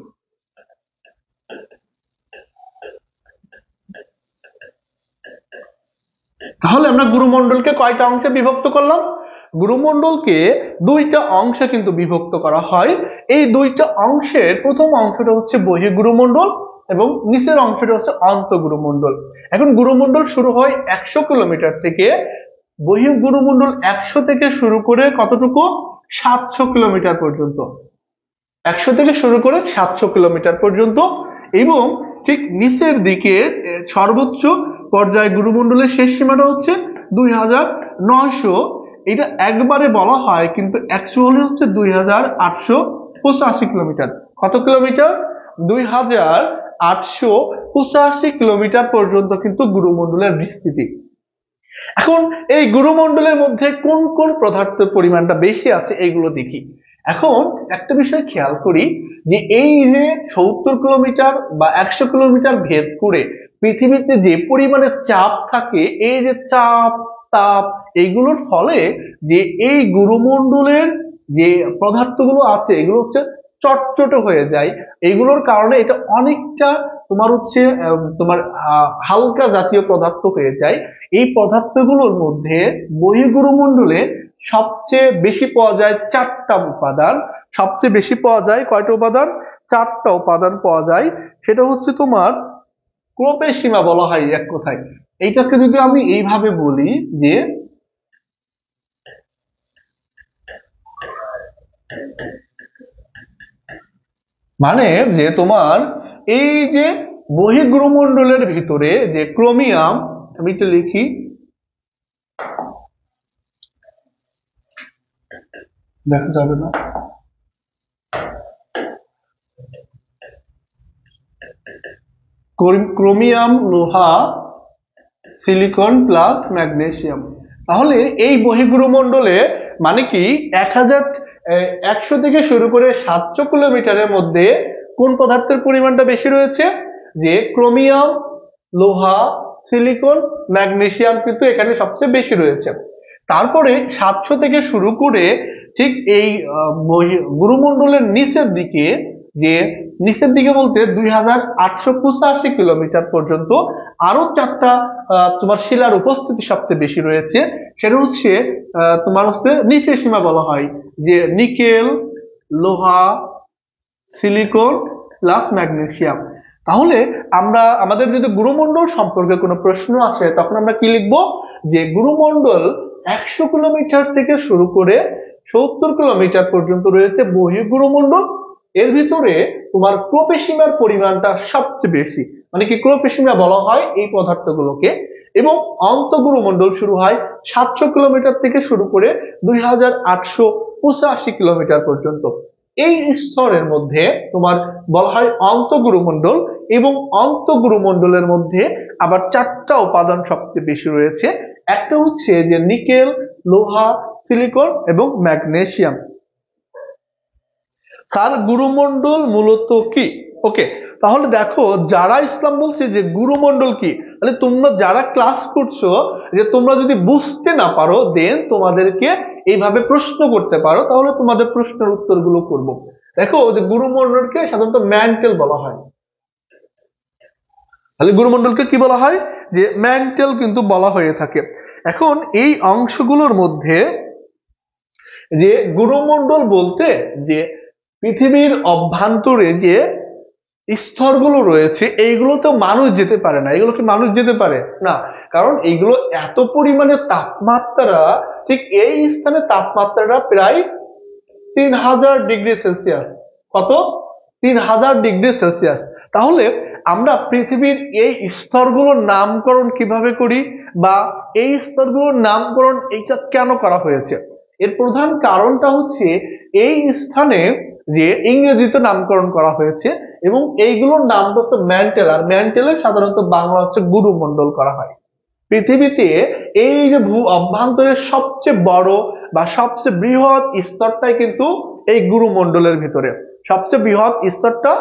তাহলে আমরা গুরুমণ্ডলকে কয়টা অংশে বিভক্ত করলাম? গুরুমণ্ডলকে দুইটা অংশে কিন্তু বিভক্ত করা হয়। এই দুইটা অংশের প্রথম অংশটা হচ্ছে বহিঃগুরুমণ্ডল এবং নিচের অংশটা হচ্ছে অন্তঃগুরুমণ্ডল। এখন গুরুমণ্ডল শুরু হয় 100 কিলোমিটার থেকে, বহিঃগুরুমণ্ডল 100 থেকে শুরু করে কতটুকু? 700 কিলোমিটার পর্যন্ত। 100 থেকে শুরু করে 700 কিলোমিটার পর্যন্ত। এবং ঠিক নিচের দিকে সর্বোচ্চ পর্যায়ে গুরুমণ্ডলের শেষ সীমাটা হচ্ছে 2900। এটা একবারে বলা হয়, কিন্তু অ্যাকচুয়ালি হচ্ছে 2885 কিলোমিটার। কত কিলোমিটার? 2885 কিলোমিটার পর্যন্ত কিন্তু গুরুমণ্ডলের বিস্তৃতি। এখন এই গুরুমণ্ডলের মধ্যে কোন কোন পদার্থের পরিমাণটা বেশি আছে এইগুলো দেখি। এখন একটা বিষয় খেয়াল করি, যে এই যে 70 কিলোমিটার বা 100 কিলোমিটার ভেদ করে পৃথিবীতে যে পরিমাণে চাপ থাকে, এই যে চাপ তাপ এইগুলোর ফলে যে এই গুরুমণ্ডলের যে পদার্থগুলো আছে এগুলো হচ্ছে চটচটে হয়ে যায়। এগুলোর কারণে এটা অনেকটা তোমার হচ্ছে হালকা জাতীয় পদার্থ হয়ে যায়। এই পদার্থগুলোর মধ্যে বহিঃগুরুমণ্ডলে সবচেয়ে বেশি পাওয়া যায় 4টা উপাদান। সবচেয়ে বেশি পাওয়া যায় কয়টা উপাদান? 4টা উপাদান পাওয়া যায়। সেটা হচ্ছে তোমার ক্রোপের সীমা বলা হয় এক কথায়। এইটাকে যদি আমি এইভাবে বলি, যে মানে যে তোমার এই যে বহিঃগুরুমণ্ডলের ভিতরে যে ক্রোমিয়াম, আমি একটু লিখি, দেখা যাবে না, ক্রোমিয়াম, লোহা, সিলিকন প্লাস ম্যাগনেসিয়াম। তাহলে এই বহিঃগুরুমণ্ডলে মানে কি 100 থেকে শুরু করে 700 কিলোমিটারের মধ্যে কোন পদার্থের পরিমাণটা বেশি রয়েছে? যে ক্রোমিয়াম, লোহা, সিলিকন, ম্যাগনেসিয়াম কিন্তু এখানে সবচেয়ে বেশি রয়েছে। তারপরে 700 থেকে শুরু করে ঠিক এই গুরুমণ্ডলের নিচের দিকে, যে নিচের দিকে বলতে 2885 কিলোমিটার পর্যন্ত আরো 4টা তোমার শিলার উপস্থিতি সবচেয়ে বেশি রয়েছে। সেটা হচ্ছে তোমার হচ্ছে নিচের সীমা বলা হয়, যে নিকেল, লোহা, সিলিকন প্লাস ম্যাগনেসিয়াম। তাহলে আমরা আমাদের যদি গুরুমণ্ডল সম্পর্কে কোনো প্রশ্ন আসে তখন আমরা কি লিখবো? যে গুরুমণ্ডল 100 কিলোমিটার থেকে শুরু করে 70 কিলোমিটার পর্যন্ত রয়েছে বহিঃগুরুমণ্ডল। এর ভিতরে তোমার ক্রোপেশিমার পরিমাণটা সবচেয়ে বেশি, মানে কি ক্রোপেশিমা বলা হয় এই পদার্থগুলোকে। এবং অন্তঃগুরুমণ্ডল শুরু হয় 700 কিলোমিটার থেকে শুরু করে 2885 কিলোমিটার পর্যন্ত। এই স্তরের মধ্যে তোমার বলা হয় অন্তঃগুরুমণ্ডল, এবং অন্তঃগুরুমণ্ডলের মধ্যে আবার 4টা উপাদান সবচেয়ে বেশি রয়েছে। একটা হচ্ছে যে নিকেল, লোহা, সিলিকন এবং ম্যাগনেসিয়াম। স্যার গুরুমণ্ডল মূলত কি? ওকে, তাহলে দেখো যারা ইসলাম বলছে যে গুরুমণ্ডল কি, তাহলে তোমরা যারা ক্লাস করছো, যে তোমরা যদি বুঝতে না পারো দেন তোমাদেরকে এইভাবে প্রশ্ন করতে পারো, তাহলে তোমাদের প্রশ্নের উত্তরগুলো করব। দেখো যে গুরুমণ্ডলকে সাধারণত ম্যান্টেল বলা হয়, তাহলে গুরুমণ্ডলকে কি বলা হয়? যে ম্যান্টেল কিন্তু বলা হয়ে থাকে। এখন এই অংশগুলোর মধ্যে যে গুরুমণ্ডল বলতে যে পৃথিবীর অভ্যন্তরে যে স্তরগুলো রয়েছে এইগুলোতেও মানুষ যেতে পারে না। এগুলো কি মানুষ যেতে পারে না? কারণ এইগুলো এত পরিমাণে তাপমাত্রা, ঠিক এই স্থানে তাপমাত্রাটা প্রায় 3000 ডিগ্রি সেলসিয়াস। কত? 3000 ডিগ্রি সেলসিয়াস। তাহলে আমরা পৃথিবীর এই স্তরগুলোর নামকরণ কিভাবে করি, বা এই স্তরগুলোর নামকরণ এইটা কেন করা হয়েছে? এর প্রধান কারণটা হচ্ছে এই স্থানে যে ইংরেজিতে নামকরণ করা হয়েছে, এবং এইগুলোর নাম হচ্ছে ম্যান্টেল, আর ম্যান্টেলের সাধারণত বাংলা হচ্ছে গুরুমণ্ডল করা হয়। পৃথিবীতে এই যে ভূ অভ্যন্তরের সবচেয়ে বড় বা সবচেয়ে বৃহৎ স্তরটাই কিন্তু এই গুরুমণ্ডলের ভিতরে, সবচেয়ে বৃহৎ স্তরটা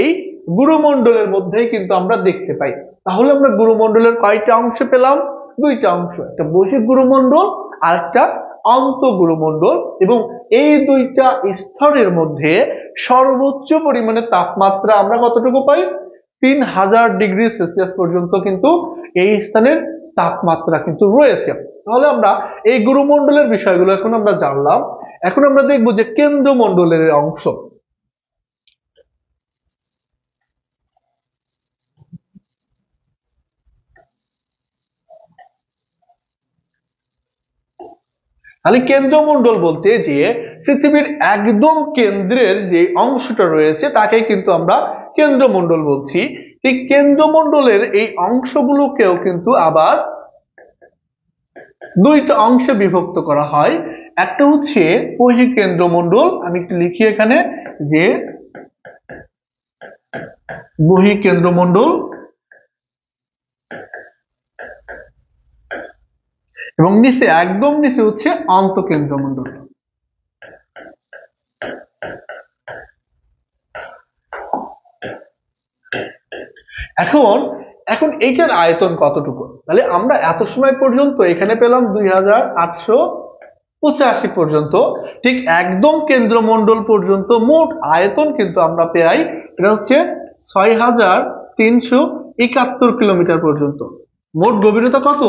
এই গুরুমণ্ডলের মধ্যেই কিন্তু আমরা দেখতে পাই। তাহলে আমরা গুরুমণ্ডলের কয়টা অংশ পেলাম? দুইটা অংশ, একটা বহিঃ গুরুমণ্ডল আর একটা অন্তঃগুরুমণ্ডল। এবং এই দুইটা স্তরের মধ্যে সর্বোচ্চ পরিমাণে তাপমাত্রা আমরা কতটুকু পাই? 3000 ডিগ্রি সেলসিয়াস পর্যন্ত কিন্তু এই স্থানের তাপমাত্রা কিন্তু রয়েছে। তাহলে আমরা এই গুরুমণ্ডলের বিষয়গুলো এখন আমরা জানলাম। এখন আমরা দেখবো যে কেন্দ্রমণ্ডলের অংশ। তাহলে কেন্দ্রমণ্ডল বলতে যে পৃথিবীর একদম কেন্দ্রের যে অংশটা রয়েছে তাকে কিন্তু আমরা কেন্দ্রমণ্ডল বলছি। এই কেন্দ্রমণ্ডলের এই অংশগুলোকেও কিন্তু আবার দুইটা অংশে বিভক্ত করা হয়। একটা হচ্ছে বহিঃকেন্দ্রমণ্ডল, আমি একটু লিখি এখানে যে বহিঃকেন্দ্রমণ্ডল, এবং নিচে একদম নিচে হচ্ছে অন্তঃকেন্দ্রমণ্ডল। এখন এখন এইটার আয়তন কতটুকু? তাহলে আমরা এত সময় পর্যন্ত এখানে পেলাম 2885 পর্যন্ত, ঠিক একদম কেন্দ্রমণ্ডল পর্যন্ত মোট আয়তন কিন্তু আমরা পাই, এটা হচ্ছে 6371 কিলোমিটার পর্যন্ত। মোট গভীরতা কত?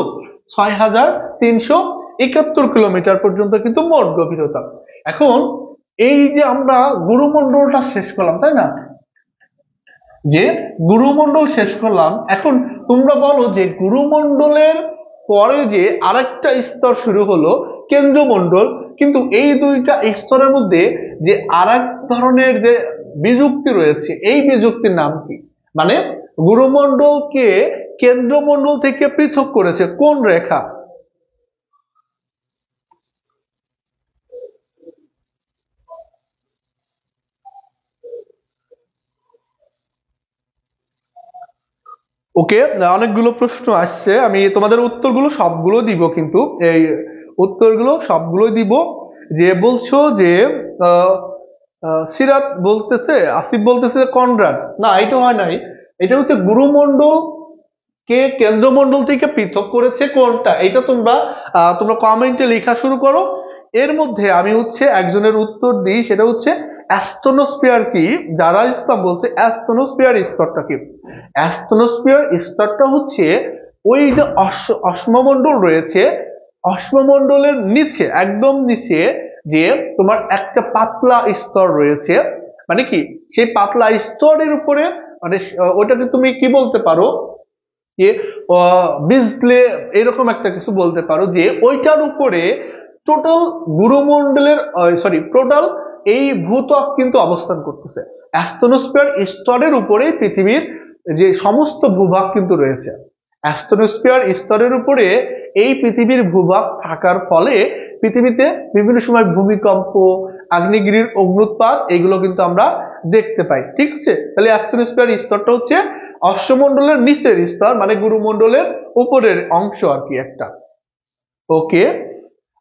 6371 কিলোমিটার পর্যন্ত কিন্তু মোট গভীরতা। এখন এই যে আমরা গুরুমণ্ডলটা শেষ করলাম, তাই না? যে গুরুমণ্ডল শেষ করলাম, এখন তোমরা বলো যে গুরুমণ্ডলের পরে যে আরেকটা স্তর শুরু হলো কেন্দ্রমণ্ডল, কিন্তু এই দুইটা স্তরের মধ্যে যে আরেক ধরনের যে বিযুক্তি রয়েছে, এই বিযুক্তির নাম কি? মানে গুরুমণ্ডলকে কেন্দ্রমণ্ডল থেকে পৃথক করেছে কোন রেখা? ওকে, অনেকগুলো প্রশ্ন আসছে, আমি তোমাদের উত্তরগুলো সবগুলো দিব, কিন্তু এই উত্তরগুলো সবগুলো দিব। যে বলছো যে আহ, সিরাত বলতেছে, আসিফ বলতেছে কনরাড, না এটা হয় নাই, এটা হচ্ছে গুরুমণ্ডল কে কেন্দ্রমণ্ডল থেকে পৃথক করেছে কোনটা, এটা তোমরা তোমরা কমেন্টে লেখা শুরু করো। এর মধ্যে আমি হচ্ছে একজনের উত্তর দিই, সেটা হচ্ছে অ্যাস্ট্রোনোস্ফিয়ার কি। যারা ইসলাম বলছে অ্যাস্ট্রোনোস্ফিয়ার স্তরটা কি? অ্যাস্ট্রোনোস্ফিয়ার স্তরটা হচ্ছে ওই যে অশ্বমণ্ডল রয়েছে, অশ্বমণ্ডলের নিচে একদম নিচে যে তোমার একটা পাতলা স্তর রয়েছে, মানে কি সেই পাতলা স্তরের উপরে, মানে ওইটাকে তুমি কি বলতে পারো যে বিজলে, এরকম একটা কিছু বলতে পারো, যে ওইটার উপরে টোটাল গুরুমণ্ডলের সরি টোটাল এই ভূত্বক কিন্তু অবস্থান করতেছে। অ্যাস্ট্রোনোস্ফিয়ার স্তরের উপরে পৃথিবীর যে সমস্ত ভূভাগ কিন্তু রয়েছে। অ্যাস্ট্রোনোস্ফিয়ার স্তরের উপরে এই পৃথিবীর ভূভাগ থাকার ফলে পৃথিবীতে বিভিন্ন সময় ভূমিকম্প, আগ্নেয়গিরির অগ্নুৎপাত এগুলো কিন্তু আমরা দেখতে পাই। ঠিক আছে, তাহলে অ্যাস্ট্রোনোস্ফিয়ার স্তরটা হচ্ছে অশ্বমণ্ডলের নিচের স্তর, মানে গুরুমণ্ডলের উপরের অংশ আর কি একটা। ওকে,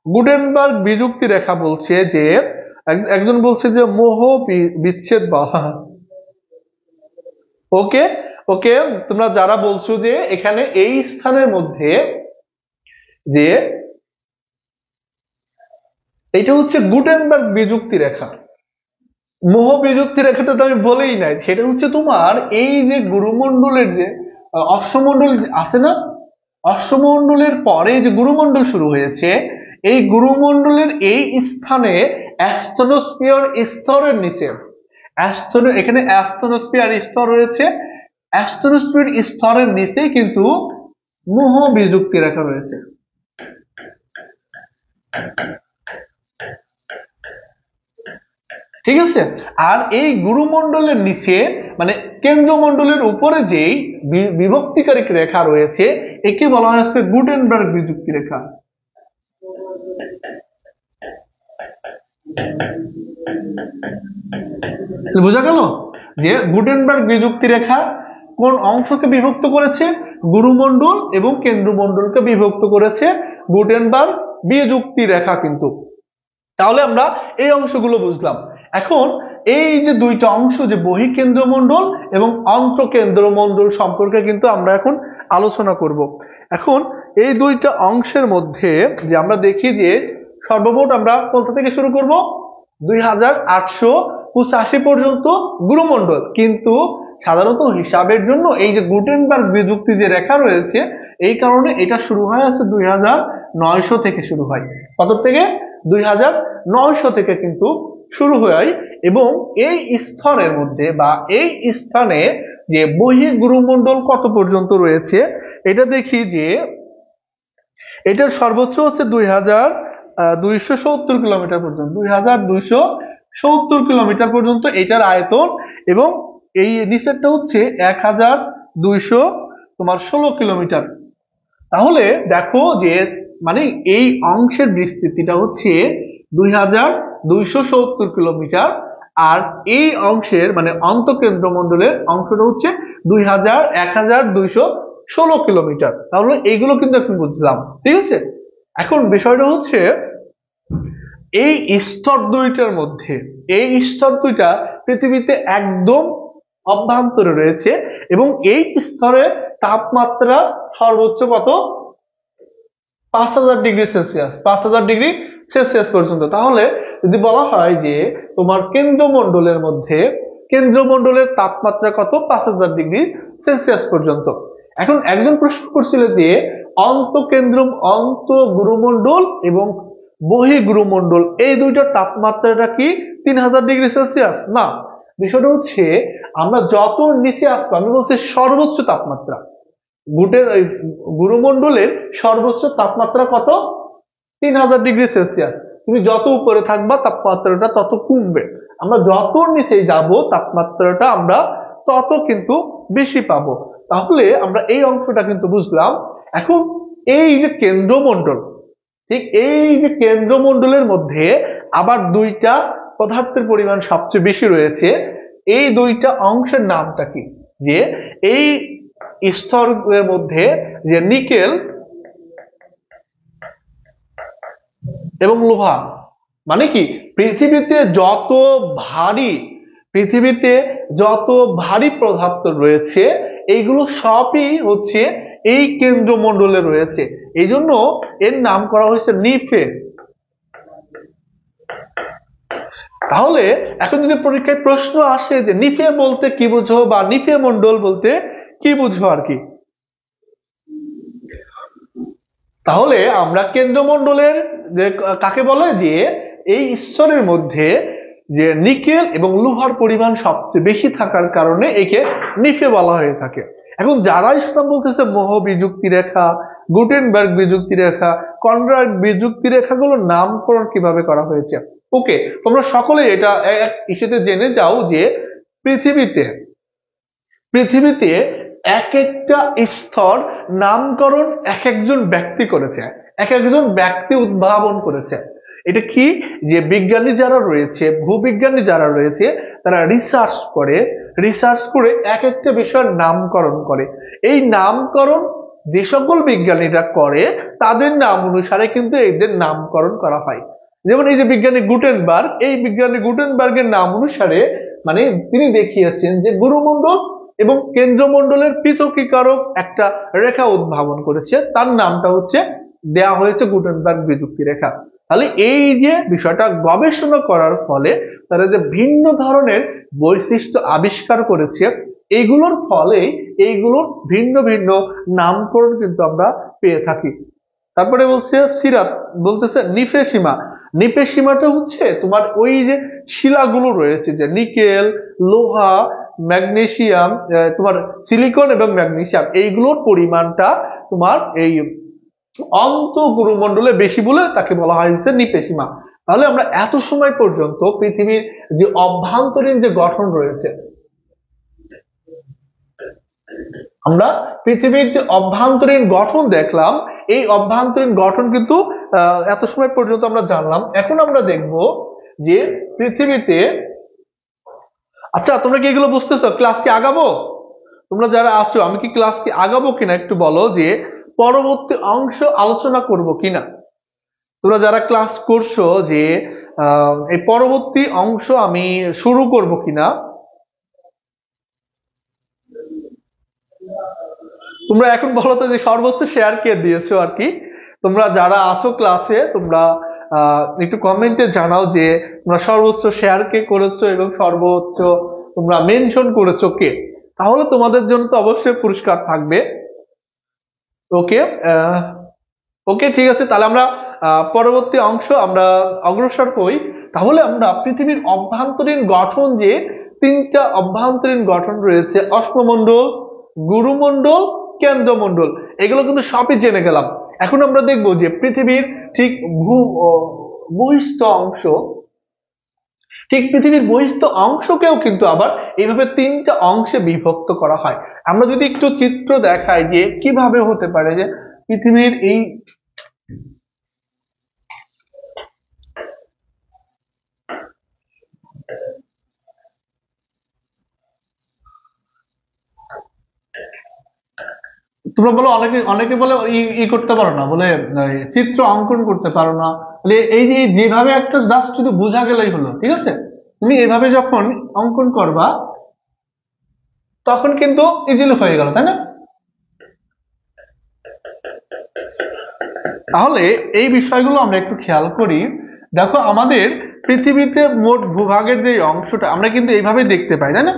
গুটেনবার্গ বিযুক্তি রেখা বলছে যে একজন বলছে যে মোহ বিচ্ছেদ বলা। ওকে, ওকে, তোমরা যারা বলছো যে এখানে এই স্থানের মধ্যে যে এটা হচ্ছে গুটেনবার্গ বিযুক্তি রেখা, মোহ বিযুক্তি রেখাটা তো আমি বলেই নাই, সেটা হচ্ছে তোমার এই যে গুরুমণ্ডলের যে অশ্বমণ্ডল আছে না, অশ্বমণ্ডলের পরে যে গুরুমণ্ডল শুরু হয়েছে, এই গুরুমণ্ডলের এই স্থানে অ্যাস্ট্রোস্ফিয়ার স্তরের নিচে এখানে অ্যাস্ট্রোস্ফিয়ার স্তর রয়েছে, অ্যাস্ট্রোস্ফিয়ার স্তরের নিচে কিন্তু মোহ বিযুক্তি রেখা রয়েছে। ঠিক আছে, আর এই গুরুমণ্ডলের নিচে মানে কেন্দ্রমণ্ডলের উপরে যেই বিভক্তিকারী রেখা রয়েছে একে বলা হয়েছে গুটেনবার্গ বিযুক্তি রেখা। বোঝা গেল যে গুটেনবার্গ বিযুক্তি রেখা কোন অংশকে বিভক্ত করেছে, গুরুমণ্ডল এবং কেন্দ্রমণ্ডলকে বিভক্ত করেছে গুটেনবার্গ বিযুক্তি রেখা কিন্তু। তাহলে আমরা এই অংশগুলো বুঝলাম। এখন এই যে দুইটা অংশ যে বহিঃকেন্দ্রমণ্ডল এবং অন্তঃকেন্দ্রমণ্ডল সম্পর্কে কিন্তু আমরা এখন আলোচনা করব। এখন এই দুইটা অংশের মধ্যে যে আমরা দেখি যে সর্বমোট আমরা কোথা থেকে শুরু করব, 2885 পর্যন্ত গুরুমণ্ডল, কিন্তু সাধারণত হিসাবের জন্য এই যে গুটেনবার্গ বিযুক্তি যে রেখা রয়েছে এই কারণে এটা শুরু হয় আছে 2900 থেকে শুরু হয়। কত থেকে? 2900 থেকে কিন্তু শুরু হয়। এবং এই স্তরের মধ্যে বা এই স্থানে যে বহিঃগুরুমণ্ডল কত পর্যন্ত রয়েছে এটা দেখি যে এটার সর্বোচ্চ হচ্ছে 2270 কিলোমিটার পর্যন্ত, 2270 কিলোমিটার পর্যন্ত এটার আয়তন, এবং এই নিচেরটা হচ্ছে 1216 কিলোমিটার। তাহলে দেখো যে মানে এই অংশের বিস্তৃতিটা হচ্ছে 2270 কিলোমিটার, আর এই অংশের মানে অন্তঃকেন্দ্রমণ্ডলের অংশটা হচ্ছে 1216 কিলোমিটার। তাহলে এইগুলো কিন্তু এখন বুঝলাম, ঠিক আছে। এখন বিষয়টা হচ্ছে এই স্তর দুইটার মধ্যে, এই স্তর দুইটা পৃথিবীতে একদম অভ্যন্তরে রয়েছে এবং এই স্তরে তাপমাত্রা সর্বোচ্চ কত? 5000 ডিগ্রি সেলসিয়াস, 5000 ডিগ্রি সেলসিয়াস পর্যন্ত। তাহলে যদি বলা হয় যে তোমার কেন্দ্রমণ্ডলের মধ্যে, কেন্দ্রমণ্ডলের তাপমাত্রা কত? 5000 ডিগ্রি সেলসিয়াস পর্যন্ত। এখন একজন প্রশ্ন করছিল যে অন্তঃগুরুমণ্ডল এবং বহিঃগুরুমণ্ডল এই দুইটার তাপমাত্রাটা কি 3000 ডিগ্রি সেলসিয়াস? না, বিষয়টা হচ্ছে আমরা যত নিচে আসবো, আমি বলছি সর্বোচ্চ তাপমাত্রা, গুরুমণ্ডলের সর্বোচ্চ তাপমাত্রা কত? 3000 ডিগ্রি সেলসিয়াস। তুমি যত উপরে থাকবা তাপমাত্রাটা তত কমবে, আমরা যত নিচে যাব তাপমাত্রাটা আমরা তত কিন্তু বেশি পাবো। তাহলে আমরা এই অংশটা কিন্তু বুঝলাম। এখন এই যে কেন্দ্রমণ্ডল, ঠিক এই যে কেন্দ্রমণ্ডলের মধ্যে আবার দুইটা পদার্থের পরিমাণ সবচেয়ে বেশি রয়েছে, এই দুইটা অংশের নামটা কি? যে এই স্তরের মধ্যে যে নিকেল এবং লোহা, মানে কি পৃথিবীতে যত ভারী পদার্থ রয়েছে এইগুলো সবই হচ্ছে এই কেন্দ্রমণ্ডলে রয়েছে, এই জন্য এর নাম করা হয়েছে নিফে। তাহলে এখন যদি পরীক্ষায় প্রশ্ন আসে যে নিফে বলতে কি বুঝো বা নিফে মণ্ডল বলতে কি বুঝো আর কি, তাহলে আমরা কেন্দ্রমণ্ডলের যে কাকে বলে যে এই স্তরের মধ্যে যে নিকেল এবং লোহার পরিমাণ সবচেয়ে বেশি থাকার কারণে একে নিফে বলা হয়ে থাকে। এখন যারা ইসলাম বলতেছে মোহ বিযুক্তি রেখা, গুটেনবার্গ বিযুক্তি রেখা, কনরাড বিযুক্তি রেখাগুলোর নামকরণ কিভাবে করা হয়েছে, ওকে তোমরা সকলে এটা ইসেতে জেনে যাও যে পৃথিবীতে এক একটা স্তর নামকরণ এক একজন ব্যক্তি করেছে, এক একজন ব্যক্তি উদ্ভাবন করেছে। এটা কি যে বিজ্ঞানী যারা রয়েছে, ভূবিজ্ঞানী যারা রয়েছে তারা রিসার্চ করে এক একটা বিষয়ের নামকরণ করে। এই নামকরণ যে সকল বিজ্ঞানীরা করে তাদের নাম অনুসারে কিন্তু এদের নামকরণ করা হয়। যেমন এই যে বিজ্ঞানী গুটেনবার্গ, এই বিজ্ঞানী গুটেনবার্গের নাম অনুসারে মানে তিনি দেখিয়েছেন যে গুরুমণ্ডল এবং কেন্দ্রমণ্ডলের পৃথকীকারক একটা রেখা উদ্ভাবন করেছে, তার নামটা হচ্ছে দেয়া হয়েছে গুটেনবার্গ বিযুক্তি রেখা। তাহলে এই যে বিষয়টা গবেষণা করার ফলে তারা যে ভিন্ন ধরনের বৈশিষ্ট্য আবিষ্কার করেছে, এইগুলোর ফলে এইগুলোর ভিন্ন ভিন্ন নামকরণ কিন্তু আমরা পেয়ে থাকি। তারপরে বলছে সিরাত, বলতেছে নিফেসিমা। নিফেসিমাটা হচ্ছে তোমার ওই যে শিলাগুলো রয়েছে, যে নিকেল, লোহা, ম্যাগনেসিয়াম, তোমার সিলিকন এবং ম্যাগনেসিয়াম, এইগুলোর পরিমাণটা তোমার এই অন্ত গুরুমণ্ডলে বেশি বলে তাকে বলা হয় হচ্ছে নিফেসিমা। তাহলে আমরা এত সময় পর্যন্ত পৃথিবীর যে অভ্যন্তরীণ যে গঠন রয়েছে, আমরা পৃথিবীর যে অভ্যন্তরীণ গঠন দেখলাম, এই অভ্যন্তরীণ গঠন কিন্তু এত সময় পর্যন্ত আমরা জানলাম। এখন আমরা দেখব যে পৃথিবীতে, আচ্ছা তোমরা কি এগুলো বুঝতেছো? ক্লাস কি আগাবো? তোমরা যারা আছো, আমি কি ক্লাস কি আগাবো কিনা একটু বলো, যে পরবর্তী অংশ আলোচনা করব কিনা। তোমরা যারা ক্লাস করছো যে এই পরবর্তী অংশ আমি শুরু করব কিনা, তোমরা এখন বলো তো, যে সর্বোচ্চ শেয়ার কে দিয়েছো আর কি। তোমরা যারা আছো ক্লাসে, তোমরা একটু কমেন্টে জানাও যে তোমরা সর্বোচ্চ শেয়ার কে করেছো এবং সর্বোচ্চ তোমরা মেনশন করেছো কে, তাহলে তোমাদের জন্য তো অবশ্যই পুরস্কার থাকবে। ওকে, ওকে ঠিক আছে, তাহলে আমরা পরবর্তী অংশ আমরা অগ্রসর হই। তাহলে আমরা পৃথিবীর অভ্যন্তরীণ গঠন, যে তিনটা অভ্যন্তরীণ গঠন রয়েছে, অশ্বমণ্ডল, গুরুমণ্ডল, কেন্দ্রমণ্ডল, এগুলো কিন্তু সবই জেনে গেলাম। এখন আমরা দেখব যে পৃথিবীর ঠিক বহিস্থ অংশ, ঠিক পৃথিবীর বহিস্থ অংশকেও কিন্তু আবার এইভাবে তিনটা অংশে বিভক্ত করা হয়। আমরা যদি একটু চিত্র দেখাই যে কিভাবে হতে পারে যে পৃথিবীর এই, তোমরা বলো, অনেকে অনেকে বলে ই করতে পারো না, বলে চিত্র অঙ্কন করতে পারো না। এই যে যেভাবে একটা জাস্ট শুধু বোঝা গেলেই হলো, ঠিক আছে? তুমি এভাবে যখন অঙ্কন করবা তখন কিন্তু ইজিলি হয়ে গেল, তাই না? তাহলে এই বিষয়গুলো আমরা একটু খেয়াল করি। দেখো আমাদের পৃথিবীতে মোট ভূভাগের যে অংশটা আমরা কিন্তু এইভাবে দেখতে পাই, তাই না?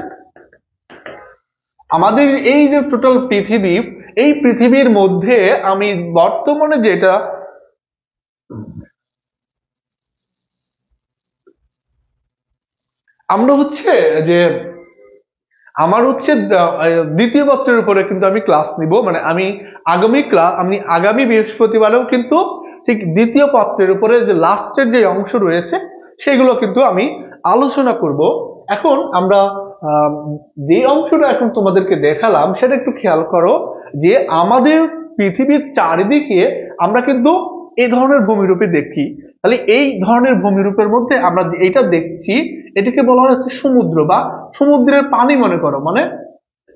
আমাদের এই যে টোটাল পৃথিবী, এই পৃথিবীর মধ্যে আমি বর্তমানে যেটা, আমরা হচ্ছে যে আমার হচ্ছে দ্বিতীয় পত্রের উপরে কিন্তু আমি ক্লাস নিব, মানে আমি আগামী বৃহস্পতিবারেও কিন্তু ঠিক দ্বিতীয় পত্রের উপরে যে লাস্টের যে অংশ রয়েছে সেগুলো কিন্তু আমি আলোচনা করব। এখন আমরা যে অংশটা এখন তোমাদেরকে দেখালাম সেটা একটু খেয়াল করো, যে আমাদের পৃথিবীর চারিদিকে আমরা কিন্তু এই ধরনের ভূমিরূপে দেখি। তাহলে এই ধরনের ভূমিরূপের মধ্যে আমরা এইটা দেখছি, এটাকে বলা হচ্ছে সমুদ্র বা সমুদ্রের পানি। মনে করো, মানে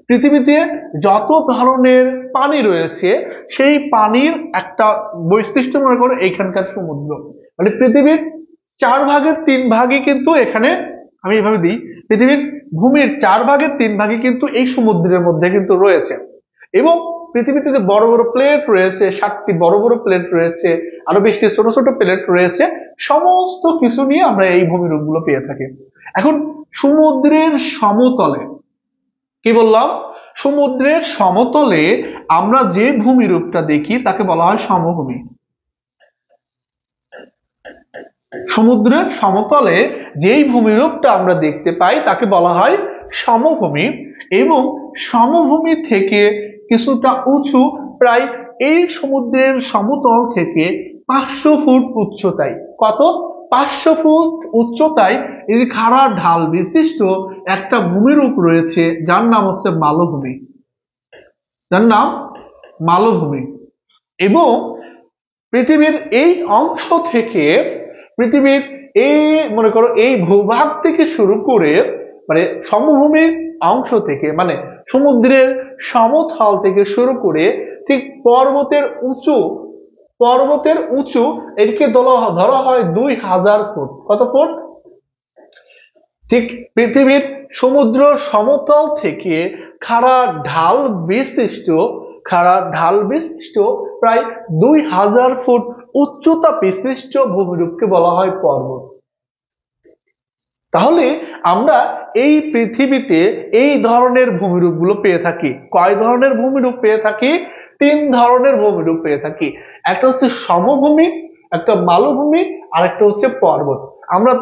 পৃথিবীতে যত ধরনের পানি রয়েছে সেই পানির একটা বৈশিষ্ট্য মনে করো এইখানকার সমুদ্র। মানে পৃথিবীর 4/3 কিন্তু এখানে, আমি এভাবে দিই, পৃথিবীর ভূমির 4/3 কিন্তু এই সমুদ্রের মধ্যে কিন্তু রয়েছে। এবং পৃথিবীতে যে বড় বড় প্লেট রয়েছে, 7টি বড় বড় প্লেট রয়েছে, আরো 20টি ছোট ছোট প্লেট রয়েছে, সমস্ত কিছু নিয়ে আমরা এই ভূমিরূপ গুলো পেয়ে থাকি। এখন সমুদ্রের সমতলে, কি বললাম, সমুদ্রের সমতলে আমরা যে ভূমিরূপটা দেখি তাকে বলা হয় সমভূমি। সমুদ্রের সমতলে যেই ভূমিরূপটা আমরা দেখতে পাই তাকে বলা হয় সমভূমি। এবং সমভূমি থেকে কিছুটা উঁচু, প্রায় এই সমুদ্রের সমতল থেকে 500 ফুট উচ্চতায়, কত, 500 ফুট উচ্চতায় এই খাড়া ঢাল বিশিষ্ট একটা ভূমিরূপ রয়েছে যার নাম হচ্ছে মালভূমি, যার নাম মালভূমি। এবং পৃথিবীর এই অংশ থেকে, পৃথিবীর এই মনে করো এই ভূভাগ থেকে শুরু করে, মানে সমভূমির অংশ থেকে, মানে সমুদ্রের সমতল থেকে শুরু করে ঠিক পর্বতের উঁচু পর্বতের উঁচু এটিকে ধরা হয় 2000 ফুট। কত ফুট? ঠিক পৃথিবীর সমুদ্র সমতল থেকে খাড়া ঢাল বিশিষ্ট প্রায় 2000 ফুট উচ্চতা বিশিষ্ট ভূমিরূপকে বলা হয় পর্বত। তাহলে আমরা এই পৃথিবীতে এই ধরনের ভূমিরূপগুলো পেয়ে থাকি। কয় ধরনের ভূমিরূপ পেয়ে থাকি? 3 ধরনের ভূমিরূপ পেয়ে থাকি। একটা হচ্ছে সমভূমি, একটা মালভূমি, আর একটা হচ্ছে পর্বত।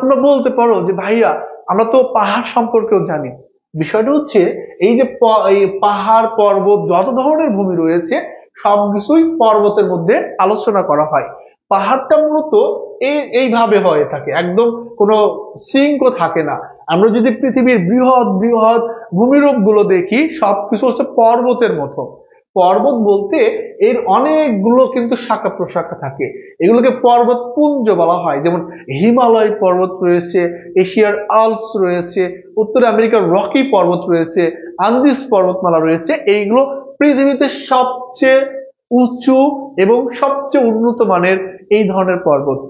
তোমরা বলতে পারো যে ভাইয়া আমরা তো পাহাড় সম্পর্কেও জানি। বিষয়টা হচ্ছে এই যে এই পাহাড় পর্বত যত ধরনের ভূমি রয়েছে সবকিছুই পর্বতের মধ্যে আলোচনা করা হয়। পাহাড়টা মূলত এইভাবে হয়ে থাকে, একদম কোনো শৃঙ্গ থাকে না। আমরা যদি পৃথিবীর বৃহৎ বৃহৎ ভূমিরূপ গুলো দেখি সবকিছু হচ্ছে পর্বতের মতো। পর্বত বলতে এর অনেকগুলো কিন্তু শাখা প্রশাখা থাকে, এগুলোকে পর্বত পুঞ্জ বলা হয়। যেমন হিমালয় পর্বত রয়েছে, এশিয়ার আল্পস রয়েছে, উত্তর আমেরিকার রকি পর্বত রয়েছে, আন্দিজ পর্বতমালা রয়েছে। এইগুলো পৃথিবীতে সবচেয়ে উঁচু এবং সবচেয়ে উন্নত মানের এই ধরনের পর্বত।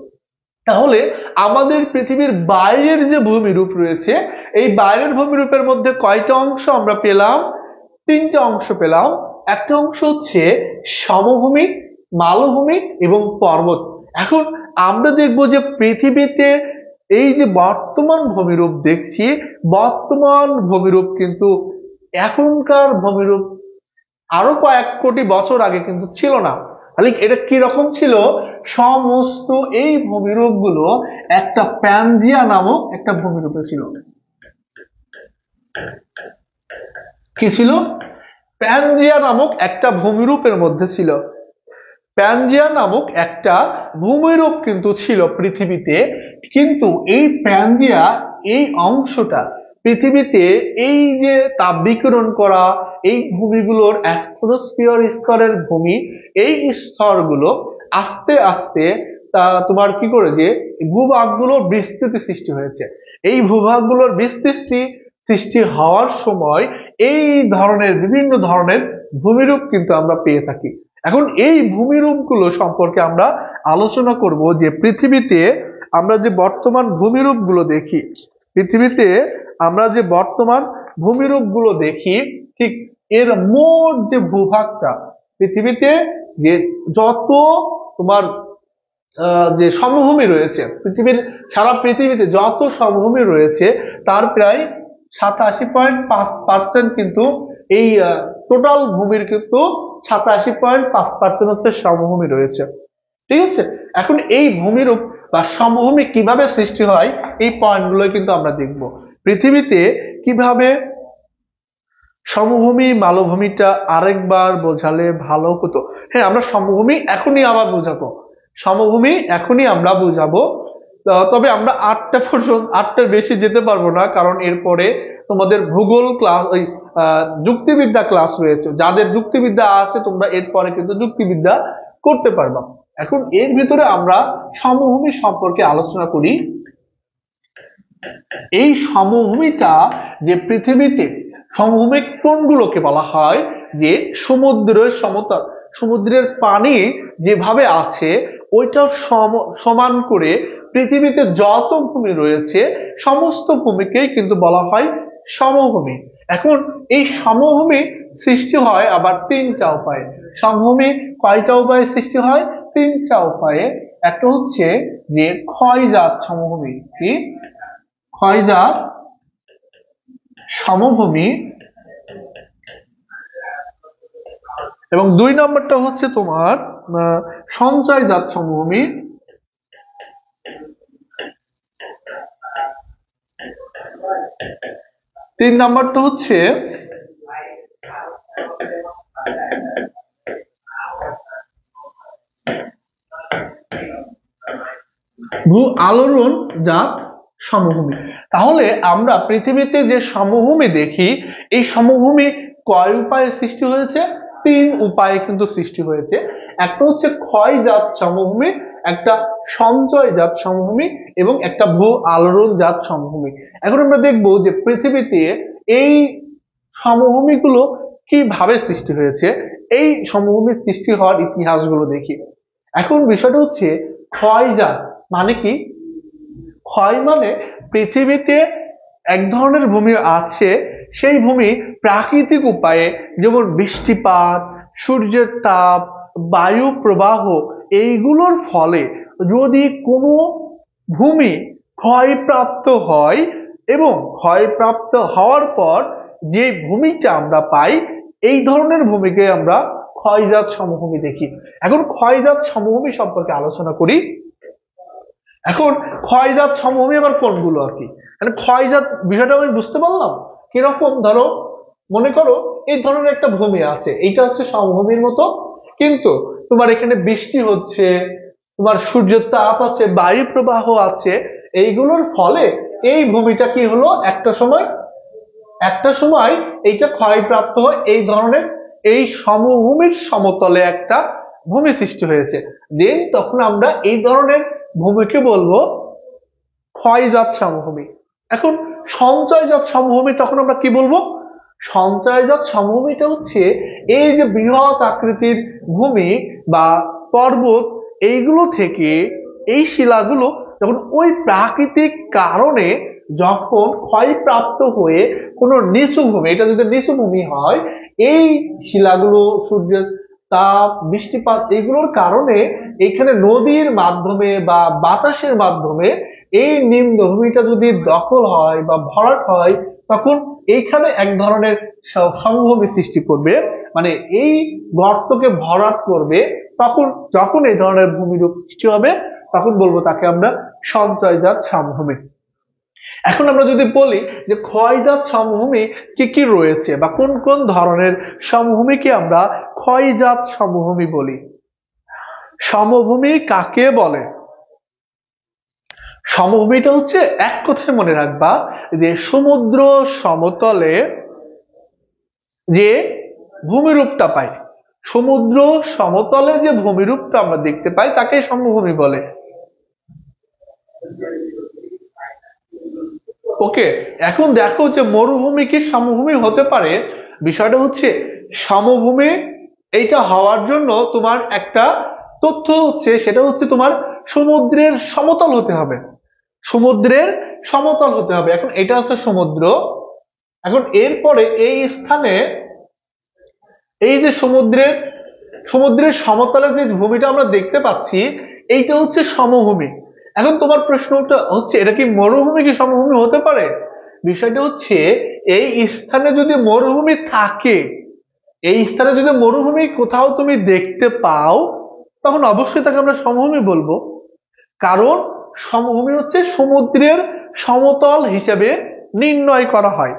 তাহলে আমাদের পৃথিবীর বাইরের যে ভূমিরূপ রয়েছে এই বাইরের ভূমিরূপের মধ্যে কয়টা অংশ আমরা পেলাম? 3টে অংশ পেলাম। একটা অংশ হচ্ছে সমভূমি, মালভূমি এবং পর্বত। এখন আমরা দেখব যে পৃথিবীতে এই যে বর্তমান ভূমিরূপ দেখছি, বর্তমান ভূমিরূপ কিন্তু এখনকার ভূমিরূপ আরো কয়েক কোটি বছর আগে কিন্তু ছিল না। তাহলে এটা কি রকম ছিল? সমস্ত এই ভূমিরূপ গুলো একটা প্যানজিয়া নামক একটা ভূমিরূপে ছিল। কি ছিল? প্যানজিয়া নামক একটা ভূমিরূপের মধ্যে ছিল। প্যানজিয়া নামক একটা ভূমিরূপ কিন্তু ছিল পৃথিবীতে। কিন্তু এই প্যানজিয়া এই অংশটা পৃথিবীতে এই যে তাপ বিকিরণ করা এই ভূমিগুলোর অ্যাস্ট্রোস্ফিয়ার স্তরের ভূমি, এই স্তরগুলো আস্তে আস্তে তোমার কি করে যে ভূভাগগুলোর বিস্তৃতি সৃষ্টি হয়েছে। এই ভূভাগগুলোর বিস্তৃতি সৃষ্টি হওয়ার সময় এই ধরনের বিভিন্ন ধরনের ভূমিরূপ কিন্তু আমরা পেয়ে থাকি। এখন এই ভূমিরূপগুলো সম্পর্কে আমরা আলোচনা করব যে পৃথিবীতে আমরা যে বর্তমান ভূমিরূপগুলো দেখি, পৃথিবীতে আমরা যে বর্তমান ভূমিরূপগুলো দেখি ঠিক এর মোট যে ভূভাগটা পৃথিবীতে যে যত তোমার যে সমভূমি রয়েছে পৃথিবীর সারা পৃথিবীতে যত সমভূমি রয়েছে তার প্রায় 87.5% কিন্তু এই টোটাল ভূমির কিন্তু 87.5% হচ্ছে সমভূমি রয়েছে। ঠিক আছে, এখন এই ভূমিরূপ বা সমভূমি কিভাবে সৃষ্টি হয় এই পয়েন্টগুলো কিন্তু আমরা দেখব। পৃথিবীতে কিভাবে সমভূমি মালভূমিটা আরেকবার বোঝালে ভালো হতো। হ্যাঁ, আমরা সমভূমি এখনই আবার বোঝাবো, সমভূমি এখনই আমরা বোঝাবো। তবে আমরা 8টার বেশি যেতে পারবো না, কারণ এরপরে তোমাদের ভূগোল ক্লাস, ওই যুক্তিবিদ্যা ক্লাস রয়েছে। যাদের যুক্তিবিদ্যা আছে তোমরা এরপরে কিন্তু যুক্তিবিদ্যা করতে পারবা। এখন এর ভিতরে আমরা সমভূমি সম্পর্কে আলোচনা করি। এই সমভূমিটা যে পৃথিবীতে সমভূমি কোনগুলোকে বলা হয়? যে সমুদ্রের সমতল, সমুদ্রের পানি যেভাবে আছে ওইটা সমান করে পৃথিবীতে যত ভূমি রয়েছে সমস্ত ভূমিকেই কিন্তু বলা হয় সমভূমি। এখন এই সমভূমি সৃষ্টি হয় আবার 3টা উপায়ে। সমভূমি কয়টা উপায়ে সৃষ্টি হয়? 3টা উপায়ে। একটা হচ্ছে যে ক্ষয়জাত সমভূমি। কি? ক্ষয়জাত সমভূমি। এবং 2 নম্বরটা হচ্ছে তোমার সঞ্চয়জাত সমভূমি। তিন নাম্বারটা হচ্ছে ভূ আলোড়ন জাত সমভূমি। তাহলে আমরা পৃথিবীতে যে সমভূমি দেখি এই সমভূমি কয় উপায়ে সৃষ্টি হয়েছে? 3 উপায়ে কিন্তু সৃষ্টি হয়েছে। একটা হচ্ছে ক্ষয়জাত সমভূমি, একটা সঞ্চয়জাত সমভূমি এবং একটা ভূ আলোড়ন জাত সমভূমি। এখন আমরা দেখবো যে পৃথিবীতে এই সমভূমিগুলো কিভাবে সৃষ্টি হয়েছে, এই সমভূমির সৃষ্টি হওয়ার ইতিহাসগুলো দেখি। এখন বিষয়টা হচ্ছে ক্ষয়জাত মানে কি? ক্ষয় মানে পৃথিবীতে এক ধরনের ভূমি আছে, সেই ভূমি প্রাকৃতিক উপায়ে যেমন বৃষ্টিপাত, সূর্যের তাপ, বায়ু প্রবাহ এইগুলোর ফলে যদি কোনো ভূমি ক্ষয়প্রাপ্ত হয় এবং ক্ষয়প্রাপ্ত হওয়ার পর যে ভূমিটা আমরা পাই, এই ধরনের ভূমিকে আমরা ক্ষয়জাত সমভূমি দেখি। এখন ক্ষয়জাত সমভূমি সম্পর্কে আলোচনা করি। এখন ক্ষয়জাত সমভূমি আবার কোনগুলো আর কি, মানে ক্ষয়জাত বিষয়টা আমি বুঝতে পারলাম কিরকম। ধরো মনে করো এই ধরনের একটা ভূমি আছে, এইটা হচ্ছে সমভূমির মতো, কিন্তু তোমার এখানে বৃষ্টি হচ্ছে, তোমার সূর্যের তাপ আছে, বায়ু প্রবাহ আছে, এইগুলোর ফলে এই ভূমিটা কি হলো, একটা সময় এইটা ক্ষয়প্রাপ্ত হয়, এই ধরনের এই সমভূমির সমতলে একটা ভূমি সৃষ্টি হয়েছে। দেন তখন আমরা এই ধরনের ভূমিকে বলবো ক্ষয়জাত সমভূমি। এখন সঞ্চয়জাত সমভূমি তখন আমরা কি বলবো? সঞ্চয়জাত সমভূমিটা হচ্ছে এই যে বৃহৎ আকৃতির ভূমি বা পর্বত, এইগুলো থেকে এই শিলাগুলো যখন ওই প্রাকৃতিক কারণে যখন ক্ষয়প্রাপ্ত হয়ে কোনো নিচু ভূমি, এটা যদি নিচু ভূমি হয়, এই শিলাগুলো সূর্যের তাপ, বৃষ্টিপাত এগুলোর কারণে এখানে নদীর মাধ্যমে বা বাতাসের মাধ্যমে এই নিম্নভূমিটা যদি দখল হয় বা ভরাট হয়, তখন এইখানে এক ধরনের সমভূমি সৃষ্টি করবে, মানে এই গর্তকে ভরাট করবে। তখন যখন এই ধরনের ভূমিরূপ সৃষ্টি হবে, তখন বলবো তাকে আমরা সঞ্চয়জাত সমভূমি। এখন আমরা যদি বলি যে ক্ষয়জাত সমভূমি কি কি রয়েছে বা কোন কোন ধরনের সমভূমিকে আমরা ক্ষয়জাত সমভূমি বলি। সমভূমি কাকে বলে? সমভূমিটা হচ্ছে, এক কথায় মনে রাখবা, যে সমুদ্র সমতলে যে ভূমিরূপটা পাই, সমুদ্র সমতলে যে ভূমিরূপটা আমরা দেখতে পাই তাকে সমভূমি বলে। ওকে, এখন দেখো যে মরুভূমি কি সমভূমি হতে পারে? বিষয়টা হচ্ছে সমভূমি এইটা হওয়ার জন্য তোমার একটা তথ্য হচ্ছে, সেটা হচ্ছে তোমার সমুদ্রের সমতল হতে হবে, সমুদ্রের সমতল হতে হবে। এখন এটা হচ্ছে সমুদ্র। এখন এরপরে এই স্থানে এই যে সমুদ্রের সমতলে যে ভূমিটা আমরা দেখতে পাচ্ছি, এইটা হচ্ছে সমভূমি। এখন তোমার প্রশ্নটা হচ্ছে এটা কি মরুভূমি কি সমভূমি হতে পারে? বিষয়টা হচ্ছে এই স্থানে যদি মরুভূমি থাকে, এই স্থানে যদি মরুভূমি কোথাও তুমি দেখতে পাও, তখন অবশ্যই তাকে আমরা সমভূমি বলবো। কারণ সমভূমি হচ্ছে সমুদ্রের সমতল হিসেবে নির্ণয় করা হয়।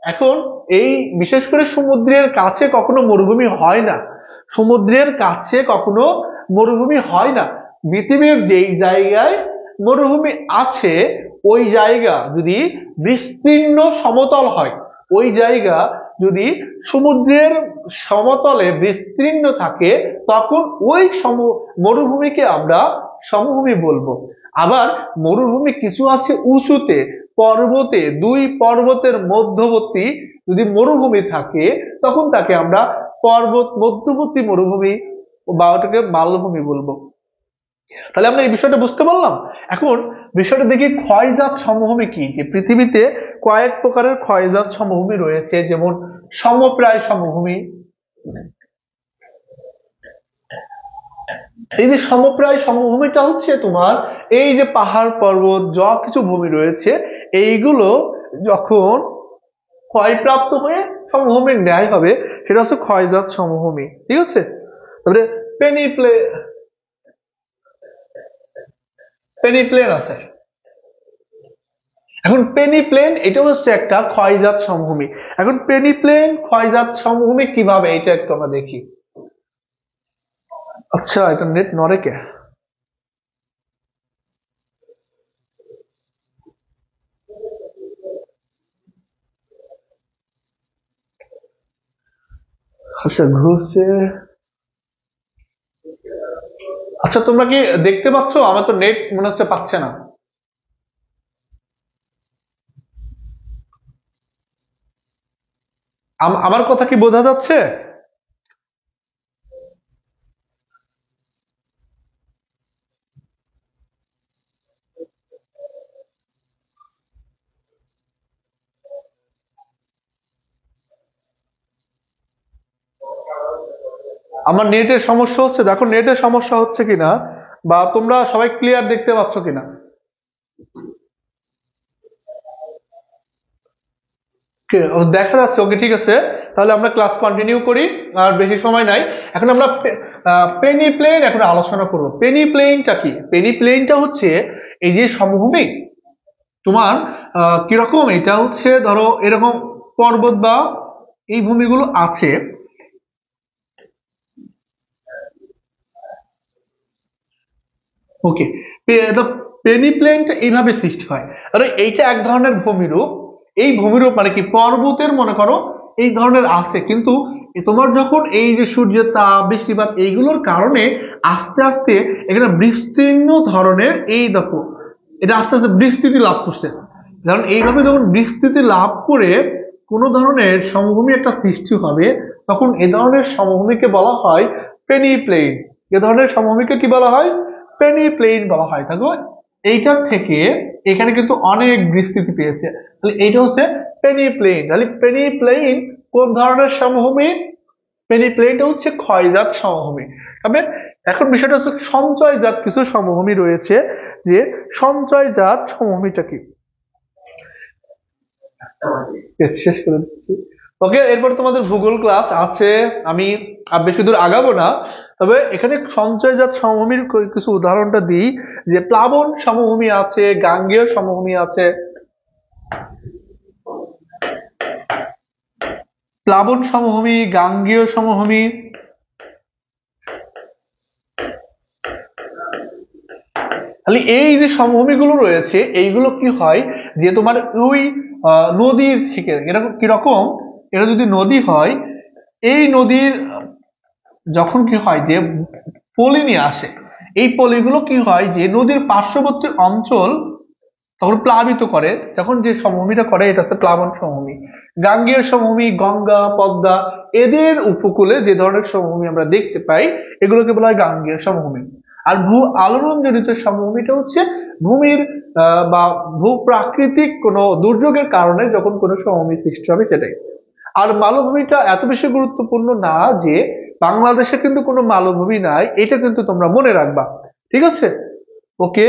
এখন এই বিশেষ করে সমুদ্রের কাছে কখনো মরুভূমি হয় না, সমুদ্রের কাছে কখনো মরুভূমি হয় না। পৃথিবীর যেই জায়গায় মরুভূমি আছে, ওই জায়গা যদি বিস্তীর্ণ সমতল হয়, ওই জায়গা যদি সমুদ্রের সমতলে বিস্তীর্ণ থাকে, তখন ওই মরুভূমিকে আমরা সমভূমি বলবো। আবার মরুভূমি কিছু আছে উঁচুতে, পর্বতে, দুই পর্বতের মধ্যবর্তী যদি মরুভূমি থাকে, তখন তাকে আমরা পর্বত মধ্যবর্তী মরুভূমি বা ওটাকে মালভূমি বলবো। তাহলে আমরা এই বিষয়টা বুঝতে পারলাম। এখন বিষয়টা দেখি ক্ষয়জাত সমভূমি কি, যে পৃথিবীতে কয়েক প্রকারের ক্ষয়জাত সমভূমি রয়েছে, যেমন সমপ্রায় সমভূমি। এই যে সমপ্রায় সমভূমিটা হচ্ছে তোমার এই যে পাহাড় পর্বত যা কিছু ভূমি রয়েছে, এইগুলো যখন ক্ষয়প্রাপ্ত হয়ে সমভূমির ন্যায় হবে, সেটা হচ্ছে ক্ষয়জাত সমভূমি। ঠিক আছে, তারপরে পেনিপ্লেন আছে। এখন পেনিপ্লেন এটা হচ্ছে একটা ক্ষয়জাত সমভূমি। এখন পেনিপ্লেন ক্ষয়জাত সমভূমি কিভাবে, এটা একটু আমরা দেখি। আচ্ছা, এটা নেট নড়ে কে? আচ্ছা ঘুরছে। আচ্ছা তোমরা কি দেখতে পাচ্ছ? আমার তো নেট মনে হচ্ছে পাচ্ছে না। আমার কথা কি বোঝা যাচ্ছে? আমার নেটের সমস্যা হচ্ছে, দেখো নেটের সমস্যা হচ্ছে কিনা, বা তোমরা সবাই ক্লিয়ার দেখতে পাচ্ছ কিনা। দেখা যাচ্ছে, ওকে ঠিক আছে। তাহলে আমরা ক্লাস কন্টিনিউ করি, আর বেশি সময় নাই। এখন আমরা পেনি প্লেন এখন আলোচনা করব। পেনি প্লেনটা কি? পেনি প্লেনটা হচ্ছে এই যে সমভূমি, তোমার কিরকম, এটা হচ্ছে ধরো এরকম পর্বত বা এই ভূমিগুলো আছে। ওকে, পেনি প্লেনটা এইভাবে সৃষ্টি হয়। আর এইটা এক ধরনের ভূমিরূপ। এই ভূমিরূপ মানে কি, পর্বতের মনে করো এই ধরনের আছে, কিন্তু তোমার যখন এই যে সূর্যের তাপ, বৃষ্টিপাত এইগুলোর কারণে আস্তে আস্তে এখানে বিস্তীর্ণ ধরনের, এই দেখো এটা আস্তে আস্তে বিস্তৃতি লাভ করছে। কারণ এইভাবে যখন বিস্তৃতি লাভ করে কোন ধরনের সমভূমি একটা সৃষ্টি হবে, তখন এ ধরনের সমভূমিকে বলা হয় পেনি প্লেন। এ ধরনের সমভূমিকে কি বলা হয়? পেনি প্লেন বলা হয়। দেখো এইটার থেকে এখানে কিন্তু অনেক বিস্তৃতি পেয়েছে, তাহলে এইটা হচ্ছে পেনি প্লেন। তাহলে পেনি প্লেন কোন ধরনের সমভূমি? পেনি প্লেনটা হচ্ছে ক্ষয়জাত সমভূমি। তবে এখন বিষয়টা হচ্ছে সঞ্চয়জাত কিছু সমভূমি রয়েছে, যে সঞ্চয়জাত সমভূমিটা কি শেষ করে দিচ্ছি। ওকে, এরপর তোমাদের ভূগোল ক্লাস আছে। আমি আর বেশি দূর আগাবো না, তবে এখানে সঞ্চয়জাত সমভূমির কিছু উদাহরণটা দিই। যে প্লাবন সমভূমি আছে, গাঙ্গেয় সমভূমি আছে। প্লাবন সমভূমি, গাঙ্গেয় সমভূমি, তাহলে এই যে সমভূমিগুলো রয়েছে এইগুলো কি হয়, যে তোমার ওই নদীর থেকে এরকম কিরকম, এটা যদি নদী হয়, এই নদীর যখন কি হয় যে পলি নিয়ে আসে, এই পলিগুলো কি হয় যে নদীর পার্শ্ববর্তী অঞ্চল তখন প্লাবিত করে। যখন যে সমভূমিটা করে এটা হচ্ছে প্লাবন সমভূমি। গাঙ্গেয় সমভূমি, গঙ্গা, পদ্মা এদের উপকূলে যে ধরনের সমভূমি আমরা দেখতে পাই এগুলোকে বলা হয় গাঙ্গেয় সমভূমি। আর ভূ আলোড়ন জনিত সমভূমিটা হচ্ছে ভূমির বা ভূপ্রাকৃতিক কোনো দুর্যোগের কারণে যখন কোনো সমভূমি সৃষ্টি হবে সেটাই। আর মালভূমিটা এত বেশি গুরুত্বপূর্ণ না যে বাংলাদেশে কিন্তু কোনো মালভূমি নাই, এটা কিন্তু তোমরা মনে রাখবা। ঠিক আছে, ওকে।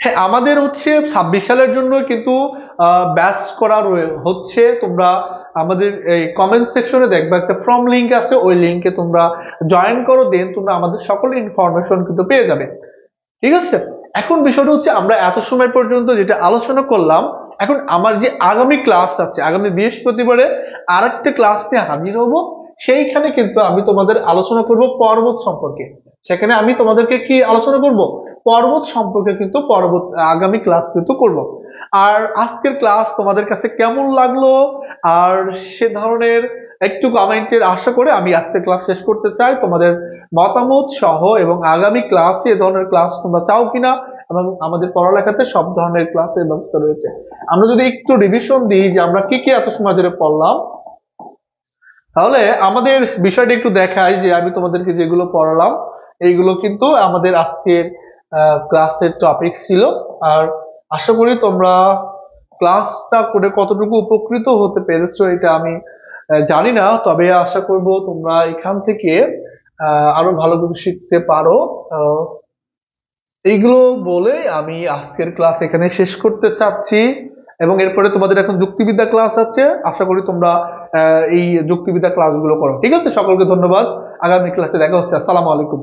হ্যাঁ, আমাদের হচ্ছে 26 সালের জন্য কিন্তু ব্যাচ করা হচ্ছে। তোমরা আমাদের এই কমেন্ট সেকশনে দেখবে একটা ফর্ম লিংক আছে, ওই লিংকে তোমরা জয়েন করো, দেন তোমরা আমাদের সকল ইনফরমেশন কিন্তু পেয়ে যাবে। ঠিক আছে, এখন বিষয়টা হচ্ছে আমরা এত সময় পর্যন্ত যেটা আলোচনা করলাম, এখন আমার যে আগামী ক্লাস আছে, আগামী বৃহস্পতিবারে আর একটা ক্লাস নিয়ে হাজির হব। সেইখানে কিন্তু আমি তোমাদের আলোচনা করব পর্বত সম্পর্কে। সেখানে আমি তোমাদেরকে কি আলোচনা করব? পর্বত সম্পর্কে কিন্তু আগামী ক্লাস কিন্তু করব। আর আজকের ক্লাস তোমাদের কাছে কেমন লাগলো, আর সে ধরনের একটু কমেন্টের আশা করে আমি আজকের ক্লাস শেষ করতে চাই। তোমাদের মতামত সহ এবং আগামী ক্লাসে এ ধরনের ক্লাস তোমরা চাও কিনা, এবং আমাদের পড়ালেখাতে সব ধরনের ক্লাসের ব্যবস্থা রয়েছে। আমরা যদি একটু রিভিশন দিই যে আমরা কি কি এত সময় ধরে পড়লাম, তাহলে আমাদের বিষয়টা একটু দেখাই যে আমি তোমাদেরকে যেগুলো পড়ালাম এইগুলো কিন্তু আমাদের আজকের ক্লাসের টপিক ছিল। আর আশা করি তোমরা ক্লাসটা করে কতটুকু উপকৃত হতে পেরেছো এটা আমি জানি না, তবে আশা করব তোমরা এখান থেকে আরো ভালো কিছু শিখতে পারো। আহ, এইগুলো বলে আমি আজকের ক্লাস এখানে শেষ করতে চাচ্ছি। এবং এরপরে তোমাদের এখন যুক্তিবিদ্যা ক্লাস আছে, আশা করি তোমরা এই যুক্তিবিদ্যা ক্লাসগুলো করো। ঠিক আছে, সকলকে ধন্যবাদ। আগামী ক্লাসে দেখা হচ্ছে। আসসালামু আলাইকুম।